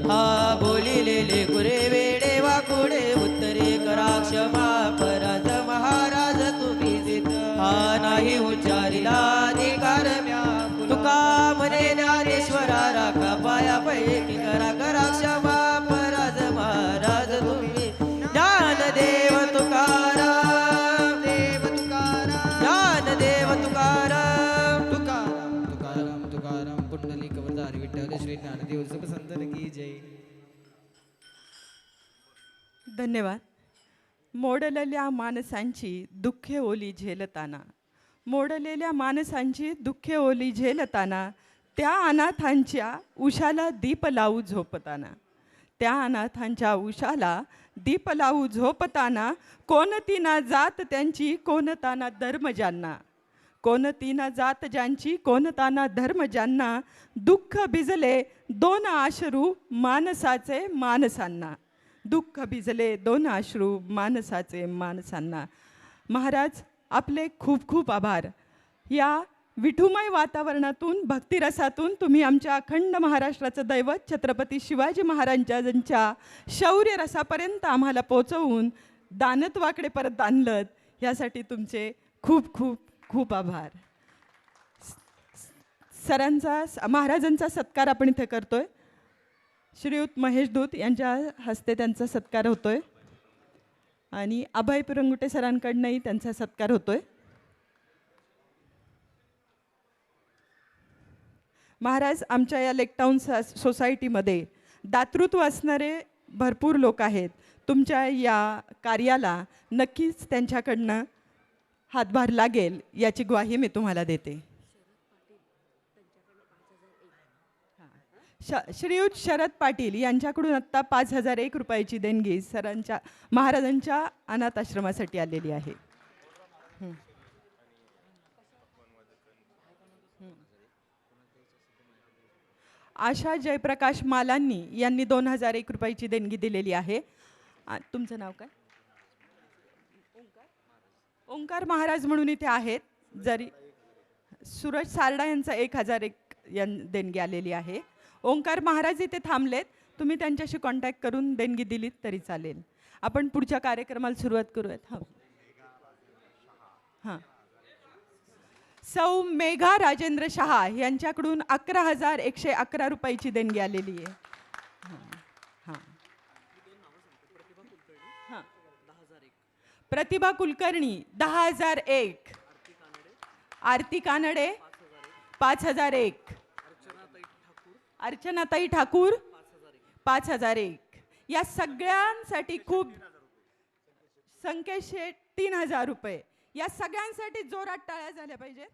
हा बोलिलेले गुरे वेडे वाकुडे उत्तरे करा क्षमा पराज महाराज तुम्ही जित हा नाही उच्चारिला अधिकार म्या तुका म्हणे ज्ञानेश्वरा राखा पाया पैकी करा करा क्षमा पराज महाराज तुम्ही ज्ञानदेव तुकाराम देव तुकाराम ज्ञानदेव तुकाराम तुकाराम तुकाराम तुकाराम पुंडलिक वरदारी विठ्ठल श्री ज्ञानदेव सुख संतन की जय. धन्यवाद. मोडलेल्या माणसांची दुःखे ओली झेलताना, मोडलेल्या माणसांची दुःखे ओली झेलताना, त्या अनाथांच्या उशाला दीप लावू झोपताना, त्या अनाथांच्या उशाला दीप लावू झोपताना, कोणती ना जात त्यांची कोणता ना धर्म ज्यांना, कोणती ना जात ज्यांची कोणता ना धर्म ज्यांना, दुःख भिजले दोन अश्रू माणसाचे माणसांना, दुःख भिजले दोन अश्रू माणसाचे माणसांना. महाराज आपले खूप खूप आभार. या विठुमय वातावरणातून भक्तिरसातून तुम्ही आमच्या अखंड महाराष्ट्राचं दैवत छत्रपती शिवाजी महाराजांच्या शौर्य रसापर्यंत आम्हाला पोचवून दानत्वाकडे परत आणलं, यासाठी तुमचे खूप खूप खूप आभार. सरांचा महाराजांचा सत्कार आपण इथे करतोय. श्रीयुत महेश दूत यांच्या हस्ते त्यांचा सत्कार होतोय आणि अभय पिरंगुटे सरांकडनंही त्यांचा सत्कार होतोय. महाराज आमच्या या लेकटाऊन सोसायटीमध्ये दातृत्व असणारे भरपूर लोक आहेत. तुमच्या या कार्याला नक्कीच त्यांच्याकडनं हातभार लागेल याची ग्वाही मी तुम्हाला देते. श्रीयुत शरद पाटील यांच्याकडून आत्ता 5,001 रुपयाची देणगी सरांच्या महाराजांच्या अनाथ आश्रमासाठी आलेली आहे. आशा जयप्रकाश मालांनी यांनी 2,001 रुपयाची देणगी दिलेली आहे. तुमचं नाव काय? ओंकार महाराज म्हणून इथे आहेत. जरी सूरज सारडा यांचा 1,001 देणगी आलेली आहे. ओंकार महाराज इथे थांबलेत, तुम्ही त्यांच्याशी कॉन्टॅक्ट करून देणगी दिलीत तरी चालेल. आपण पुढच्या कार्यक्रमाला सुरुवात करूयात. हां सौ मेघा राजेंद्र शहा यांच्याकडून 11,111 रुपयाची देणगी आलेली आहे. हां प्रतिभा कुलकर्णी 10,001, आरती कानडे 5,001, अर्चनाताई ठाकूर 5,001. या सगळ्यांसाठी खूप संकेत शेठ 3,000 रुपये. या सगळ्यांसाठी जोरात टाळ्या झाल्या पाहिजेत.